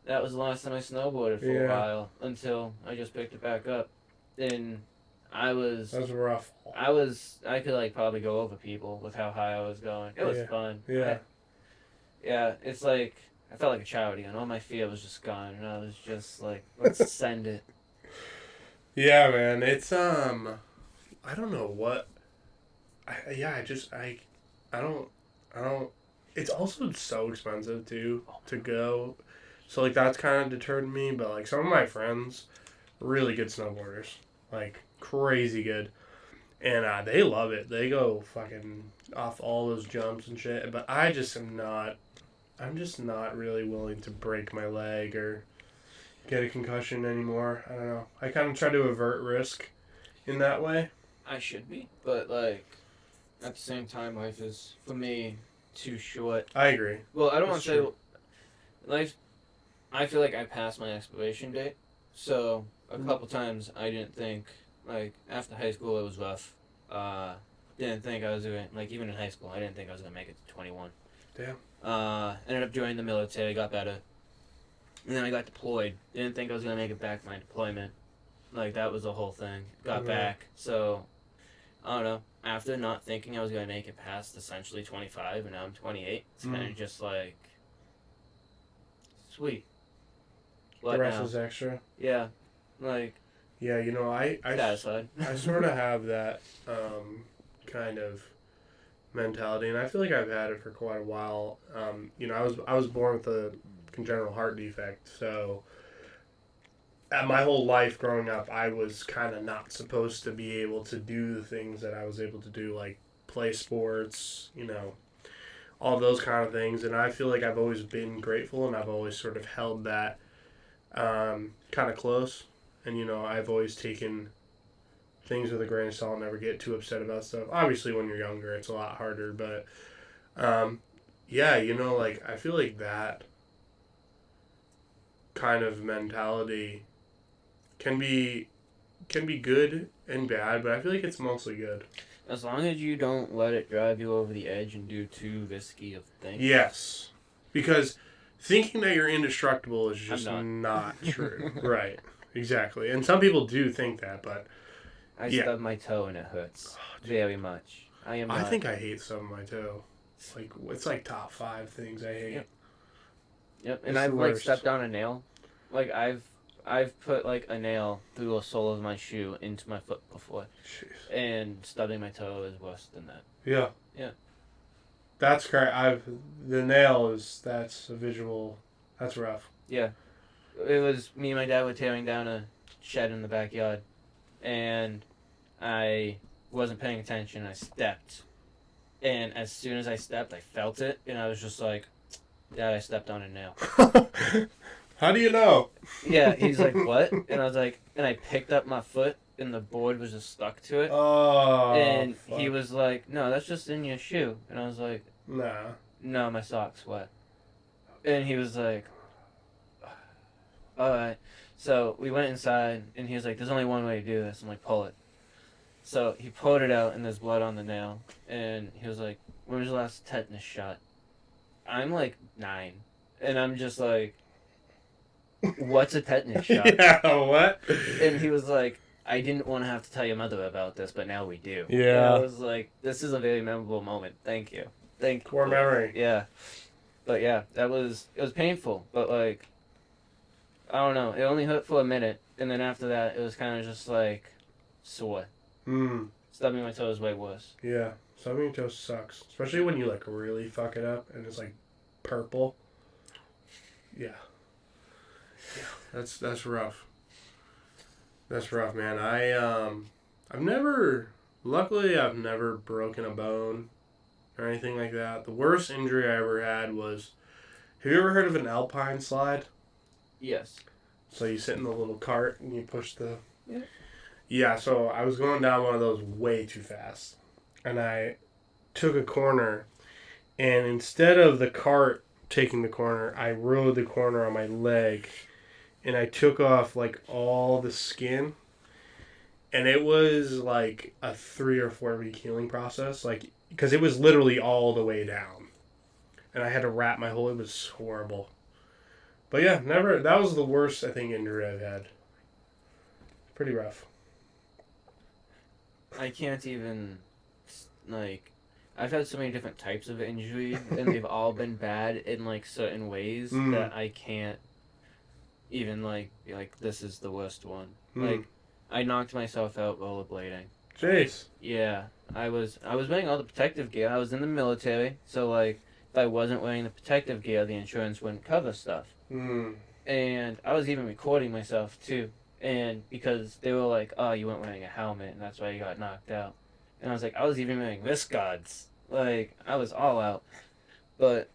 that was the last time I snowboarded for a while until I just picked it back up. And that was rough. I could like probably go over people with how high I was going. It was fun. Yeah. It's like I felt like a child again. All my fear was just gone, and I was just like, let's send it. Yeah, man. It's I don't know what. I don't. It's also so expensive too to go, so like that's kind of deterred me. But like some of my friends, really good snowboarders, like crazy good, and they love it. They go fucking off all those jumps and shit. But I just am not. I'm just not really willing to break my leg or get a concussion anymore. I don't know. I kind of try to avert risk in that way. I should be, but like at the same time, life is for me too short. I agree. Well, I don't want to say life. I feel like I passed my expiration date, so a couple times I didn't think like after high school it was rough. Didn't think I was going like even in high school I didn't think I was gonna make it to 21. Damn. Ended up joining the military, got better, and then I got deployed. Didn't think I was gonna make it back from my deployment. Like that was the whole thing. Got back, so I don't know. After not thinking I was gonna make it past essentially 25, and now I'm 28. It's kind of just like sweet. What The rest now? is extra. Yeah, like Yeah, you know, I satisfied. I sort of have that kind of mentality, and I feel like I've had it for quite a while. You know, I was born with a congenital heart defect, so at my whole life growing up, I was kind of not supposed to be able to do the things that I was able to do, like play sports, you know, all those kind of things. And I feel like I've always been grateful, and I've always sort of held that kind of close. And, you know, I've always taken things with a grain of salt, never get too upset about stuff. Obviously, when you're younger, it's a lot harder. But, yeah, you know, like, I feel like that kind of mentality can be good and bad, but I feel like it's mostly good. As long as you don't let it drive you over the edge and do too risky of things. Yes. Because thinking that you're indestructible is just not true. Right. Exactly. And some people do think that, but I stubbed my toe and it hurts very much. I think I hate stubbing my toe. It's like top 5 things I hate. Yep. And I've like stepped on a nail. Like I've put like a nail through the sole of my shoe into my foot before. Jeez. And stubbing my toe is worse than that. Yeah. Yeah. That's correct. The nail that's a visual. That's rough. Yeah. It was me and my dad were tearing down a shed in the backyard, and I wasn't paying attention. I stepped, and as soon as I stepped, I felt it, and I was just like, Dad, I stepped on a nail. How do you know? Yeah, he's like, what? And I was like, and I picked up my foot, and the board was just stuck to it. Oh. And fuck. he was like, "No, that's just in your shoe." And I was like, Nah. "No, my sock's wet." And he was like, "All right." So we went inside, and he was like, "There's only one way to do this." I'm like, "Pull it." So he pulled it out, and there's blood on the nail. And he was like, "When was your last tetanus shot?" I'm like 9, and I'm just like, "What's a tetanus shot?" Yeah, what? And he was like, "I didn't want to have to tell your mother about this, but now we do." Yeah. And I was like, "This is a very memorable moment. Thank you." Core memory. Yeah. But yeah, it was painful, but like, I don't know, it only hurt for a minute, and then after that, it was kind of just like, sore. Stubbing my toe is way worse. Yeah. Stubbing your toe sucks. Especially when you, like, really fuck it up and it's, like, purple. Yeah. Yeah. That's rough. That's rough, man. Luckily, I've never broken a bone or anything like that. The worst injury I ever had was, have you ever heard of an alpine slide? Yes. So you sit in the little cart and you push the... Yeah. Yeah, so I was going down one of those way too fast. And I took a corner, and instead of the cart taking the corner, I rode the corner on my leg, and I took off, like, all the skin. And it was, like, a 3 or 4 week healing process, like, because it was literally all the way down. And I had to wrap my whole... It was horrible. But yeah, that was the worst, I think, injury I've had. Pretty rough. I can't even, like, I've had so many different types of injury, and they've all been bad in, like, certain ways that I can't even, like, be like, this is the worst one. Like, I knocked myself out rollerblading. Jeez. Yeah, I was wearing all the protective gear. I was in the military, so, like, if I wasn't wearing the protective gear, the insurance wouldn't cover stuff. And I was even recording myself, too. And because they were like, "Oh, you weren't wearing a helmet, and that's why you got knocked out." And I was like, I was even wearing wrist guards. Like, I was all out. But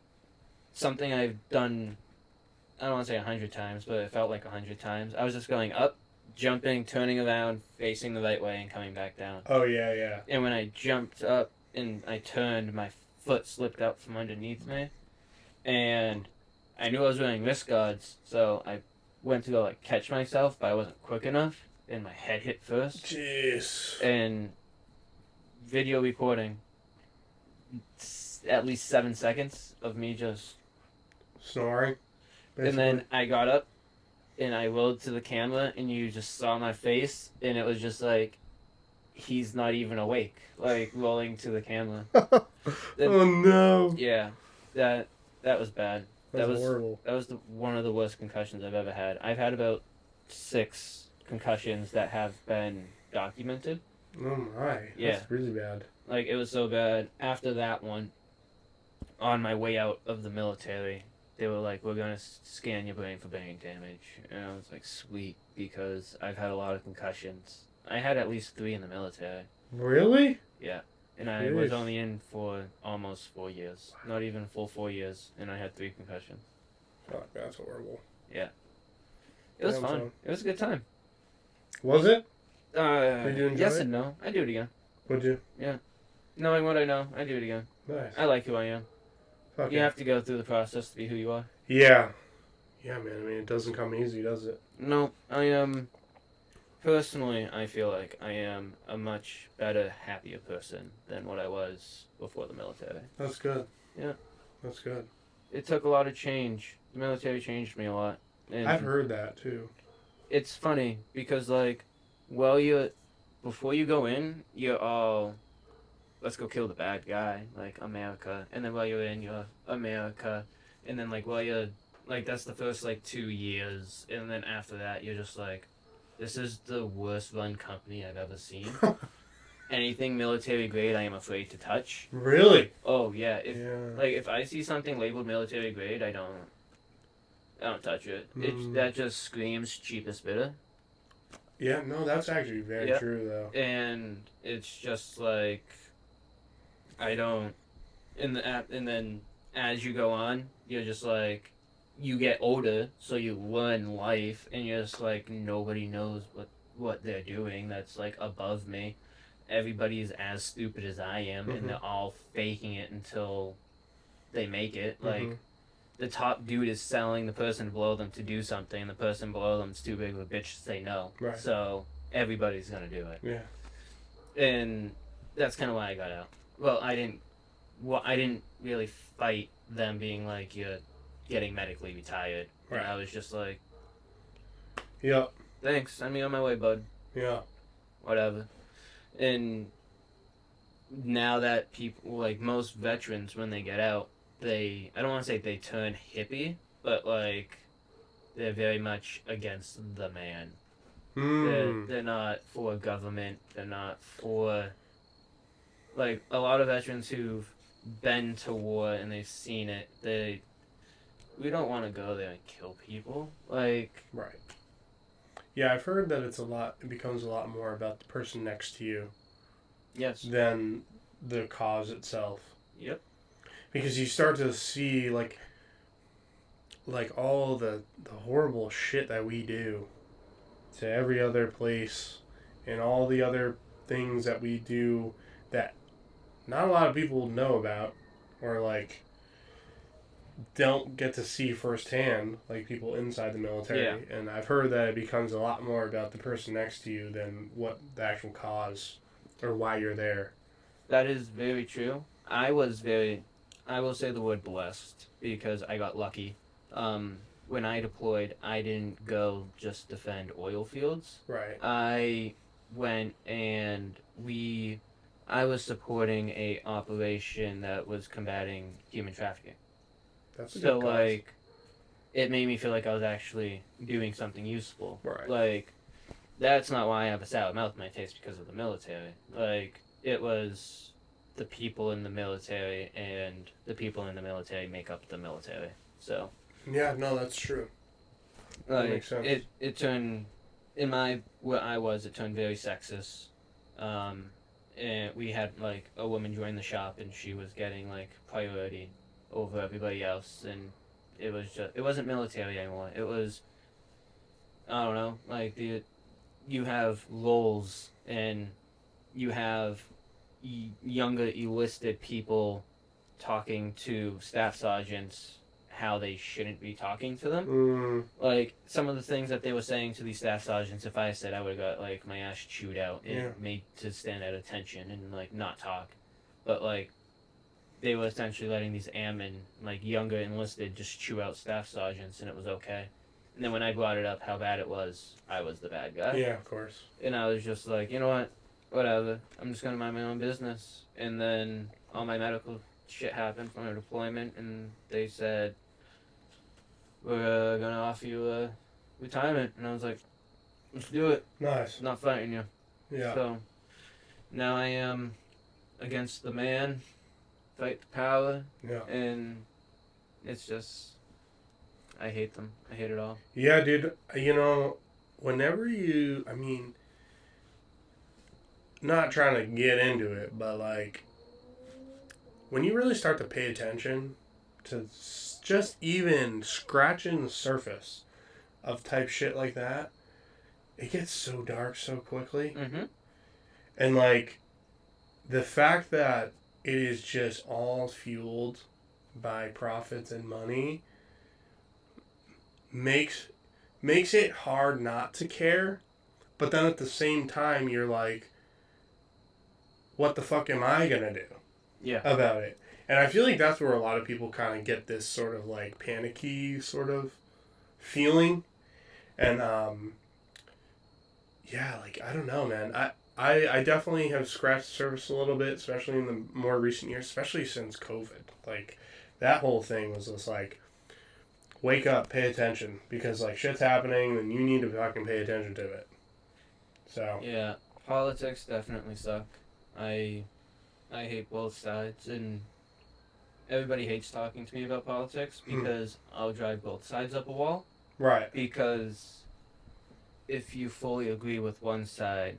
something I've done, I don't want to say 100 times, but it felt like 100 times. I was just going up, jumping, turning around, facing the right way, and coming back down. Oh, yeah, yeah. And when I jumped up and I turned, my foot slipped out from underneath me. And I knew I was wearing wrist guards, so I went to go, like, catch myself, but I wasn't quick enough, and my head hit first. Jeez. And video recording, at least 7 seconds of me just... Snoring? Basically. And then I got up, and I rolled to the camera, and you just saw my face, and it was just like, he's not even awake, like, rolling to the camera. Oh, no. Yeah, that was bad. That was horrible. That was one of the worst concussions I've ever had. I've had about 6 concussions that have been documented. Oh my. Yeah. That's really bad. Like, it was so bad. After that one, on my way out of the military, they were like, "We're going to scan your brain for brain damage." And I was like, sweet, because I've had a lot of concussions. I had at least 3 in the military. Really? Yeah. And I was only in for almost 4 years. Not even full 4 years, and I had 3 concussions. Fuck, that's horrible. Yeah. It was fun. It was a good time. Was it? Did you enjoy yes it? and no. I'd do it again. Would you? Yeah. Knowing what I know, I'd do it again. Nice. I like who I am. Fuck You yeah. have to go through the process to be who you are. Yeah. Yeah, man. I mean, it doesn't come easy, does it? No, I am... Personally, I feel like I am a much better, happier person than what I was before the military. That's good. Yeah. That's good. It took a lot of change. The military changed me a lot. And I've heard that, too. it's funny because, like, before you go in, you're all, let's go kill the bad guy, like, America. And then while you're in, you're America. And then, like, while you're, like, that's the first, like, 2 years. And then after that, you're just like, this is the worst run company I've ever seen. Anything military grade, I am afraid to touch. Really? Oh, yeah. Yeah. Like, if I see something labeled military grade, I don't touch it. That just screams cheapest bidder. Yeah, no, that's actually very true, though. And it's just like, I don't, and then as you go on, you're just like, you get older, so you learn life, and you're just like, nobody knows what they're doing that's like above me. Everybody's as stupid as I am, and they're all faking it until they make it. Like, the top dude is selling the person below them to do something, and the person below them is too big of a bitch to say no. Right. So everybody's gonna do it. Yeah. And that's kind of why I got out. Well, I didn't really fight them being like, you're getting medically retired. Right. And I was just like, yeah, thanks, send me on my way, bud. Yeah. Whatever. And now that people, like most veterans, when they get out, I don't want to say they turn hippie, but like, they're very much against the man. They're not for government. They're not for, like, a lot of veterans who've been to war and they've seen it. We don't want to go there and kill people. Like, right. Yeah, I've heard that it becomes a lot more about the person next to you. Yes. Than the cause itself. Yep. Because you start to see, like all the horrible shit that we do to every other place and all the other things that we do that not a lot of people know about or, like, don't get to see firsthand, like people inside the military. Yeah. And I've heard that it becomes a lot more about the person next to you than what the actual cause or why you're there. That is very true. I will say the word blessed because I got lucky. When I deployed, I didn't go just defend oil fields. Right. I went and I was supporting a operation that was combating human trafficking. That's a so good cause. like, it made me feel like I was actually doing something useful. Right. Like, that's not why I have a sour mouth in my taste because of the military. Like, it was the people in the military, and the people in the military make up the military. So. Yeah, no, that's true. That Like, makes sense. It turned, where I was, it turned very sexist. And we had, like, a woman join the shop, and she was getting, like, priority over everybody else, and it wasn't military anymore. It was, I don't know, like, you have roles, and you have younger enlisted people talking to staff sergeants how they shouldn't be talking to them. Like, some of the things that they were saying to these staff sergeants, if I said, I would have got, like, my ass chewed out and made to stand at attention and, like, not talk. But, like, they were essentially letting these airmen, like, younger enlisted, just chew out staff sergeants, and it was okay. And then when I brought it up how bad it was, I was the bad guy. Yeah, of course. And I was just like, you know what? Whatever. I'm just going to mind my own business. And then all my medical shit happened from my deployment, and they said, we're going to offer you a retirement. And I was like, let's do it. Nice. I'm not fighting you. Yeah. So now I am against the man, fight the power. Yeah. And it's just, I hate them. I hate it all. Yeah, dude. You know, whenever not trying to get into it, but, like, when you really start to pay attention to just even scratching the surface of type shit like that, it gets so dark so quickly. Mm-hmm. And, like, the fact that it is just all fueled by profits and money makes it hard not to care. But then at the same time, you're like, what the fuck am I gonna do about it? And I feel like that's where a lot of people kind of get this sort of, like, panicky sort of feeling. And, yeah, like, I don't know, man. I definitely have scratched the surface a little bit, especially in the more recent years, especially since COVID. Like, that whole thing was just like, wake up, pay attention, because, like, shit's happening, and you need to fucking pay attention to it. So. Yeah, politics definitely suck. I hate both sides, and everybody hates talking to me about politics because I'll drive both sides up a wall. Right. Because if you fully agree with one side,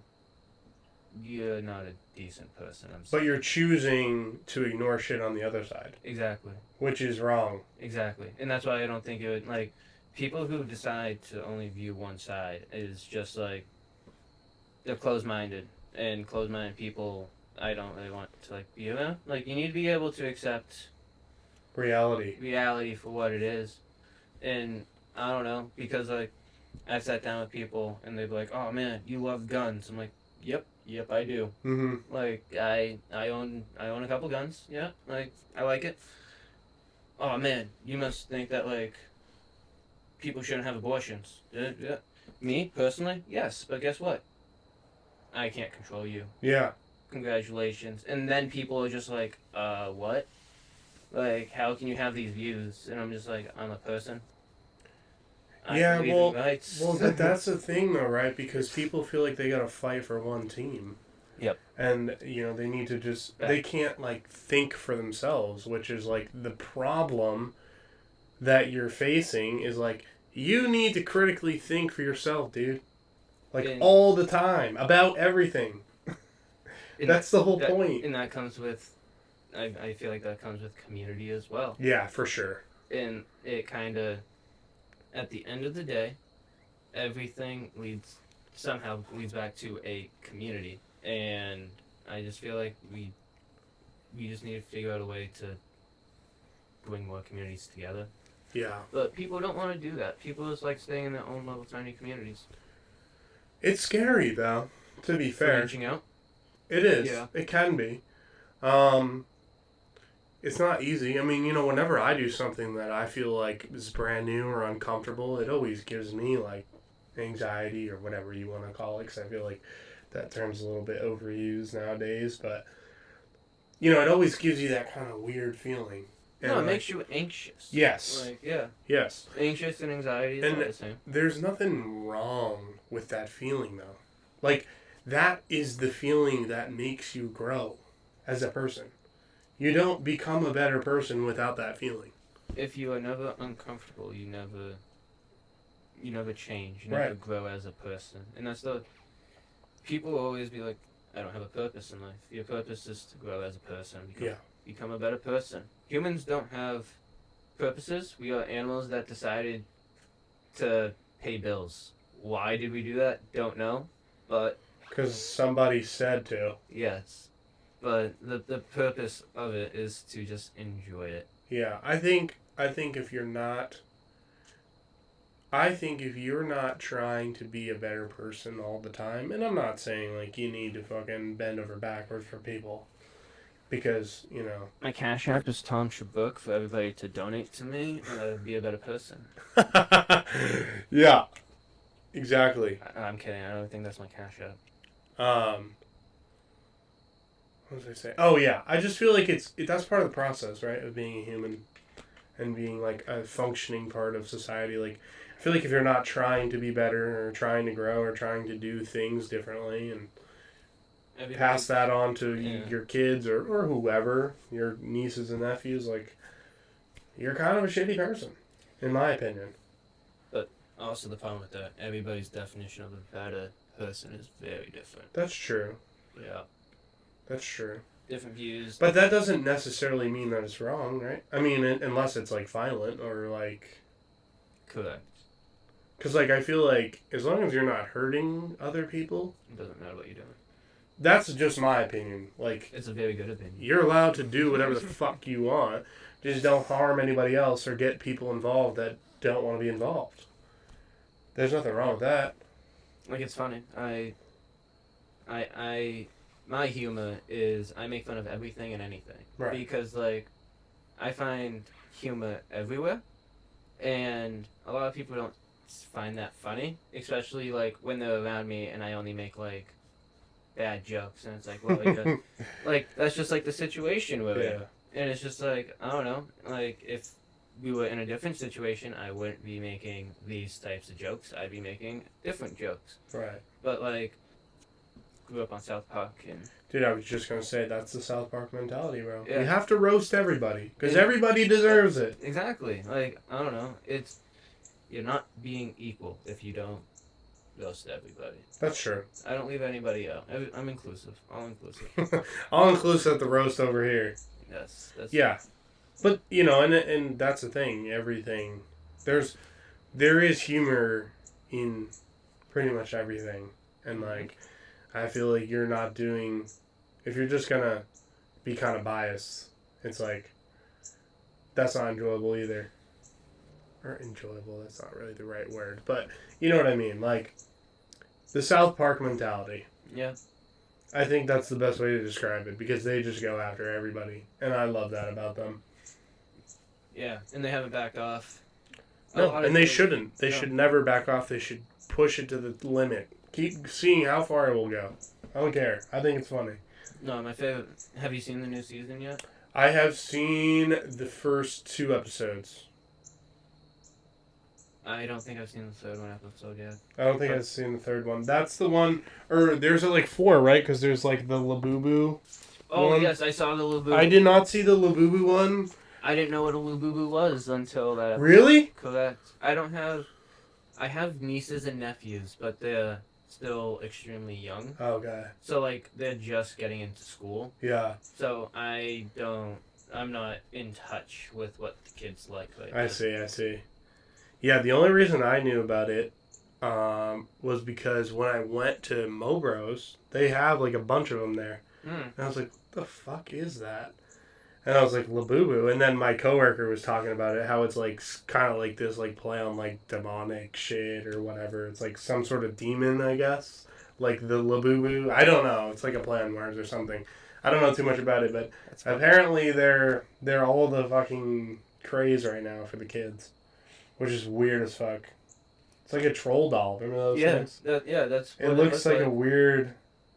you're not a decent person. But you're choosing to ignore shit on the other side. Exactly. Which is wrong. Exactly. And that's why I don't think it would, like, people who decide to only view one side is just like, they're closed-minded, and closed-minded people I don't really want to like be around. Like, you need to be able to accept reality for what it is. And I don't know, because like I've sat down with people and they'd be like, "Oh man, you love guns." I'm like, "Yep, I do." Mm-hmm. Like I own a couple guns. Yeah, like I like it. Oh man, you must think that like people shouldn't have abortions. Yeah. Me personally, yes, but guess what? I can't control you. Yeah. Congratulations. And then people are just like, what? Like, how can you have these views? And I'm just like, I'm a person. Yeah, well, but that's the thing, though, right? Because people feel like they gotta fight for one team. Yep. And, you know, they need to just... They can't, like, think for themselves, which is, like, the problem that you're facing is, like, you need to critically think for yourself, dude. Like, all the time. About everything. That's the whole point. And that comes with... I feel like that comes with community as well. Yeah, for sure. And it kind of... At the end of the day, everything somehow leads back to a community. And I just feel like we just need to figure out a way to bring more communities together. Yeah. But people don't want to do that. People just like staying in their own little tiny communities. It's scary, though, to be fair. Branching out? It is. Yeah. It can be. It's not easy. I mean, you know, whenever I do something that I feel like is brand new or uncomfortable, it always gives me, like, anxiety or whatever you want to call it, because I feel like that term's a little bit overused nowadays. But, you know, it always gives you that kind of weird feeling. And it makes you anxious. Yes. Like, yeah. Yes. Anxious and anxiety is not the same. There's nothing wrong with that feeling, though. Like, that is the feeling that makes you grow as a person. You don't become a better person without that feeling. If you are never uncomfortable, you never change. You never grow as a person. And that's people will always be like, I don't have a purpose in life. Your purpose is to grow as a person. Become a better person. Humans don't have purposes. We are animals that decided to pay bills. Why did we do that? Don't know. But... Because somebody said to. Yes. But the purpose of it is to just enjoy it. Yeah, I think if you're not trying to be a better person all the time, and I'm not saying like you need to fucking bend over backwards for people, because, you know. My Cash App is Tom Shabuk for everybody to donate to me and be a better person. Yeah, exactly. I'm kidding. I don't think that's my Cash App. What was I say? Oh yeah, I just feel like that's part of the process, right, of being a human, and being like a functioning part of society. Like, I feel like if you're not trying to be better or trying to grow or trying to do things differently and pass that on to your kids or whoever, your nieces and nephews, like, you're kind of a shitty person, in my opinion. But also the problem with that, everybody's definition of a better person is very different. That's true. Yeah. That's true. Different views. But that doesn't necessarily mean that it's wrong, right? I mean, unless it's, like, violent or, like... Correct. Because, like, I feel like as long as you're not hurting other people... It doesn't matter what you're doing. That's just my opinion. Like... It's a very good opinion. You're allowed to do whatever the fuck you want. Just don't harm anybody else or get people involved that don't want to be involved. There's nothing wrong with that. Like, it's funny. My humor is I make fun of everything and anything. Right. Because, like, I find humor everywhere. And a lot of people don't find that funny. Especially, like, when they're around me and I only make, like, bad jokes. And it's like, well, like, that's just, like, the situation we're in. And it's just, like, I don't know. Like, if we were in a different situation, I wouldn't be making these types of jokes. I'd be making different jokes. Right. But, like... grew up on South Park and... Dude, I was just going to say, that's the South Park mentality, bro. Yeah. You have to roast everybody, because everybody deserves it. Exactly. Like, I don't know. You're not being equal if you don't roast everybody. That's true. I don't leave anybody out. I'm inclusive. All inclusive. All inclusive at the roast over here. Yes. Yeah. But, you know, and that's the thing. Everything. There is humor in pretty much everything. And, like... I feel like you're not doing... If you're just gonna be kind of biased, it's like, that's not enjoyable either. Or enjoyable, that's not really the right word. But, you know what I mean? Like, the South Park mentality. Yeah. I think that's the best way to describe it, because they just go after everybody. And I love that about them. Yeah, and they haven't backed off. No, and they shouldn't. They should never back off. They should push it to the limit. Keep seeing how far it will go. I don't care. I think it's funny. No, my favorite... Have you seen the new season yet? I have seen the first 2 episodes. I don't think I've seen the third episode yet. I don't think I've seen the third one. That's the one... Or there's like 4, right? Because there's like the Labubu one. Yes, I saw the Labubu. I did not see the Labubu one. I didn't know what a Labubu was until that episode. Really? Correct. I have nieces and nephews, but they're still extremely young. Oh, God. So, like, they're just getting into school. Yeah. So, I'm not in touch with what the kids like. I see. Yeah, the only reason I knew about it was because when I went to Mobros, they have, like, a bunch of them there. And I was like, what the fuck is that? And I was like, Labubu. And then my coworker was talking about it, how it's like kind of like this like play on like demonic shit or whatever. It's like some sort of demon, I guess. Like the Labubu. I don't know. It's like a play on words or something. I don't know too much about it, but apparently they're all the fucking craze right now for the kids, which is weird as fuck. It's like a troll doll. Remember those things? That's what it looks like a weird...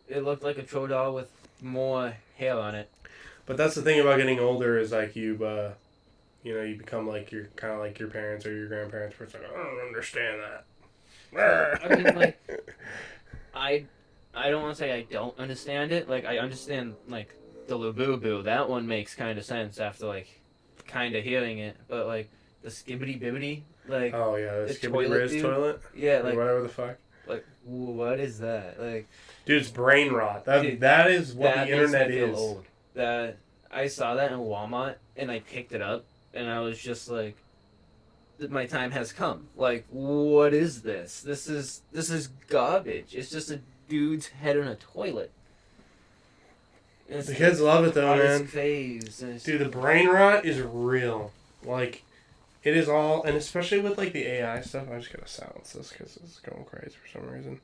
It looked like a troll doll with more hair on it. But that's the thing about getting older is like you become like you're kind of like your parents or your grandparents. Where it's like, I don't understand that. I mean, like, I don't want to say I don't understand it. Like, I understand like the Labubu. That one makes kind of sense after like kind of hearing it. But like the Skibbity Bibbity, like oh yeah, the Skibbity Riz toilet. Yeah, like whatever the fuck. Like, what is that? Like, dude, it's brain rot. That is what the internet is. Old. That I saw that in Walmart and I picked it up and I was just like, my time has come. Like, what is this? This is garbage. It's just a dude's head in a toilet. The kids love it though, man. Dude, the brain rot is real. Like, it is all, and especially with like the AI stuff. I just gotta silence this because it's going crazy for some reason.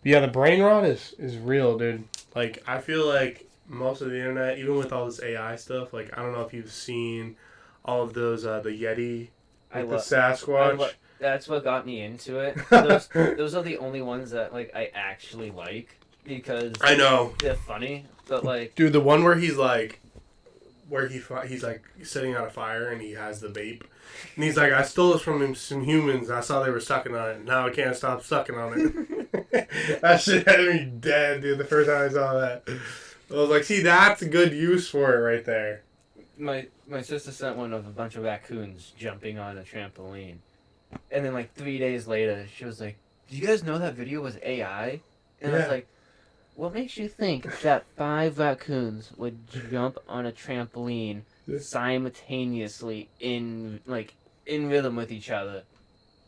Yeah, the brain rot is real, dude. Like, I feel like most of the internet, even with all this AI stuff, like, I don't know if you've seen all of those, the Yeti, like the Sasquatch. That's what got me into it. Those are the only ones that, like, I actually like, because... I know. They're funny, but, like... Dude, the one where he's, like, he's, like, sitting on a fire and he has the vape. And he's like, I stole this from some humans. I saw they were sucking on it. Now I can't stop sucking on it. That shit had me dead, dude, the first time I saw that. I was like, see, that's a good use for it right there. My sister sent one of a bunch of raccoons jumping on a trampoline. And then, like, 3 days later, she was like, did you guys know that video was AI? And I was like, what makes you think that 5 raccoons would jump on a trampoline simultaneously in rhythm with each other?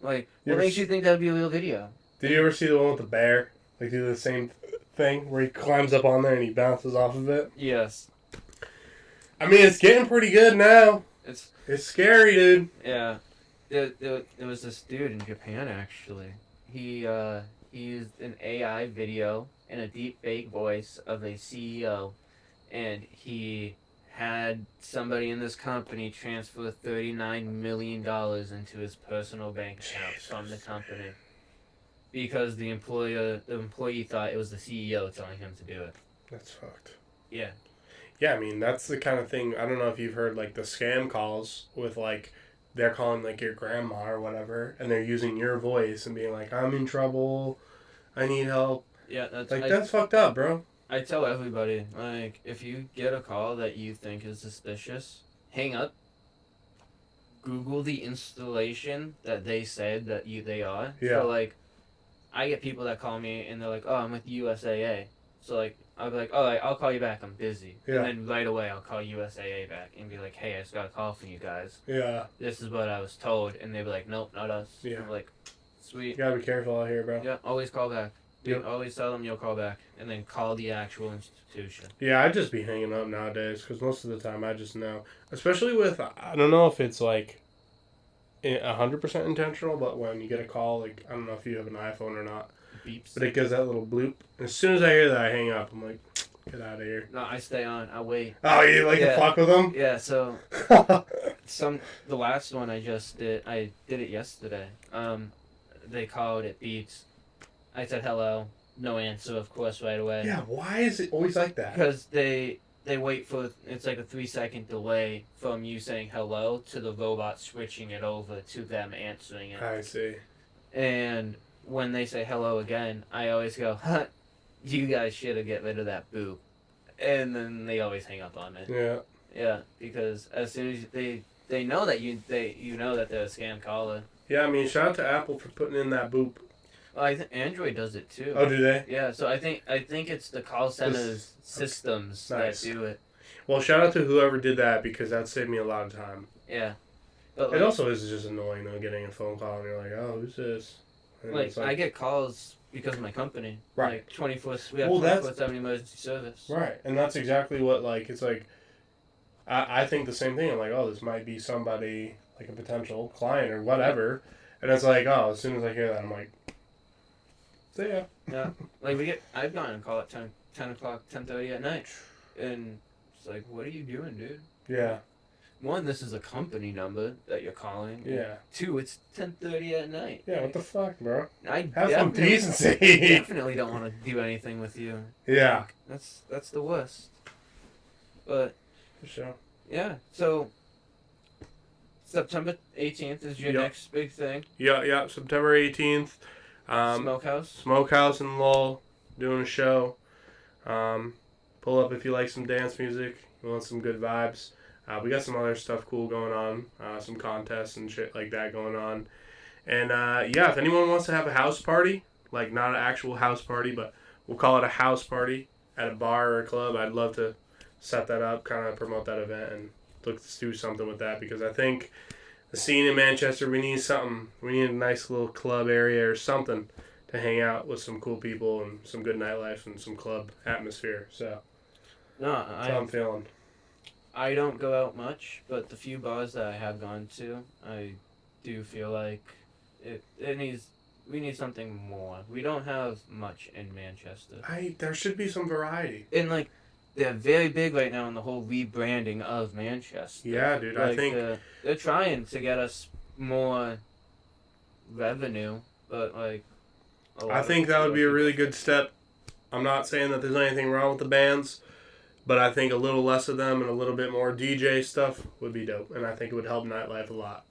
Like, what makes you think that would be a real video? Did you ever see the one with the bear? Like, do the same thing where he climbs up on there and he bounces off of it? Yes. I mean, it's getting pretty good now. It's scary, dude. Yeah. There was this dude in Japan, actually. He used an AI video and a deep fake voice of a CEO, and he had somebody in this company transfer $39 million into his personal bank account from the company because the employee thought it was the CEO telling him to do it. That's fucked. Yeah. Yeah, I mean, that's the kind of thing, I don't know if you've heard, like, the scam calls with, like, they're calling, like, your grandma or whatever, and they're using your voice and being like, I'm in trouble, I need help. Yeah, that's fucked up, bro. I tell everybody, like, if you get a call that you think is suspicious, hang up, Google the installation that they said that they are. Yeah. So, like, I get people that call me, and they're like, oh, I'm with USAA. So, like, I'll be like, all right, I'll call you back, I'm busy. Yeah. And then right away, I'll call USAA back and be like, hey, I just got a call from you guys. Yeah. This is what I was told. And they'll be like, nope, not us. Yeah. I'm like, Sweet. You gotta be careful out here, bro. Yeah, always call back. Yep. Always tell them you'll call back, and then call the actual institution. Yeah, I'd just be hanging up nowadays because most of the time I just know. Especially with, I don't know if it's like 100% intentional, but when you get a call, like, I don't know if you have an iPhone or not, Beeps. but it gives that little bloop. And as soon as I hear that, I hang up. I'm like, get out of here. No, I stay on. I wait. Oh, you like to fuck with them? Yeah, so the last one I just did, I did it yesterday. They called, it beeps. I said hello, no answer, of course, right away. Yeah, why is it always like that? Because they wait for, it's like a 3-second delay from you saying hello to the robot switching it over to them answering it. I see. And when they say hello again, I always go, huh, you guys should have get rid of that boop. And then they always hang up on me. Yeah. Yeah, because as soon as they know that you know that they're a scam caller. Yeah, I mean, shout out to Apple for putting in that boop. Well, I think Android does it too. Oh, do they? Yeah, so I think it's the call center's systems nice. that do it. Well, shout out to whoever did that because that saved me a lot of time. Yeah. But It also is just annoying though, getting a phone call and you're like, oh, who's this? And like it's I get calls because of my company. Right. Like 24. We have Well, 24/7 emergency service. Right, and that's exactly what, like, it's like, I think the same thing. I'm like, oh, this might be somebody, like a potential client or whatever. And it's like, oh, as soon as I hear that, I'm like, see ya. Yeah. Like I've gotten a call at 10 o'clock, 10:30 at night, and it's like, what are you doing, dude? Yeah. One, this is a company number that you're calling. Yeah. Two, it's 10:30 at night. Yeah, what the fuck, bro? I Have some decency. definitely don't want to do anything with you. Yeah. Like, that's the worst. But For sure. yeah, so September 18th is your Yep. next big thing. Yeah, September 18th. Smokehouse. Smokehouse in Lowell, doing a show. Pull up if you like some dance music, you want some good vibes. We got some other stuff cool going on, some contests and shit like that going on. And yeah, if anyone wants to have a house party, like not an actual house party, but we'll call it a house party at a bar or a club, I'd love to set that up, kind of promote that event and look to do something with that because I think the scene in Manchester, we need something. We need a nice little club area or something to hang out with some cool people and some good nightlife and some club atmosphere. So No, that's how I'm feeling. I don't go out much, but the few bars that I have gone to, I do feel like we need something more. We don't have much in Manchester. There should be some variety. And like they're very big right now in the whole rebranding of Manchester. Yeah, dude. Like, I think they're trying to get us more revenue, but like I think that would be a really good step. I'm not saying that there's anything wrong with the bands, but I think a little less of them and a little bit more DJ stuff would be dope, and I think it would help nightlife a lot.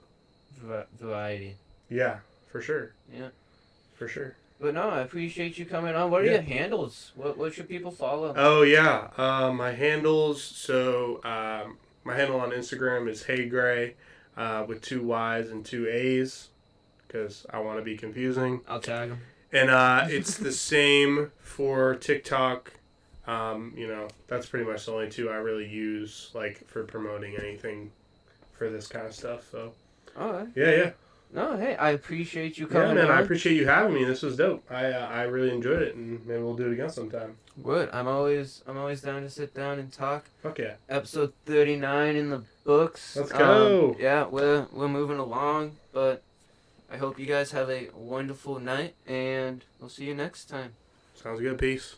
variety. Yeah, for sure. Yeah, for sure. But no, I appreciate you coming on. What are your handles? What should people follow? Oh yeah, my handles. So my handle on Instagram is HeyyGraay, with 2 Y's and 2 A's, because I want to be confusing. I'll tag them. And it's the same for TikTok. That's pretty much the only 2 I really use, like, for promoting anything for this kind of stuff. So. All right. Yeah. No, hey, I appreciate you coming. Yeah, man, on. I appreciate you having me. This was dope. I really enjoyed it, and maybe we'll do it again sometime. Good. I'm always down to sit down and talk. Fuck yeah. Episode 39 in the books. Let's go. Yeah, we're moving along, but I hope you guys have a wonderful night, and we'll see you next time. Sounds good. Peace.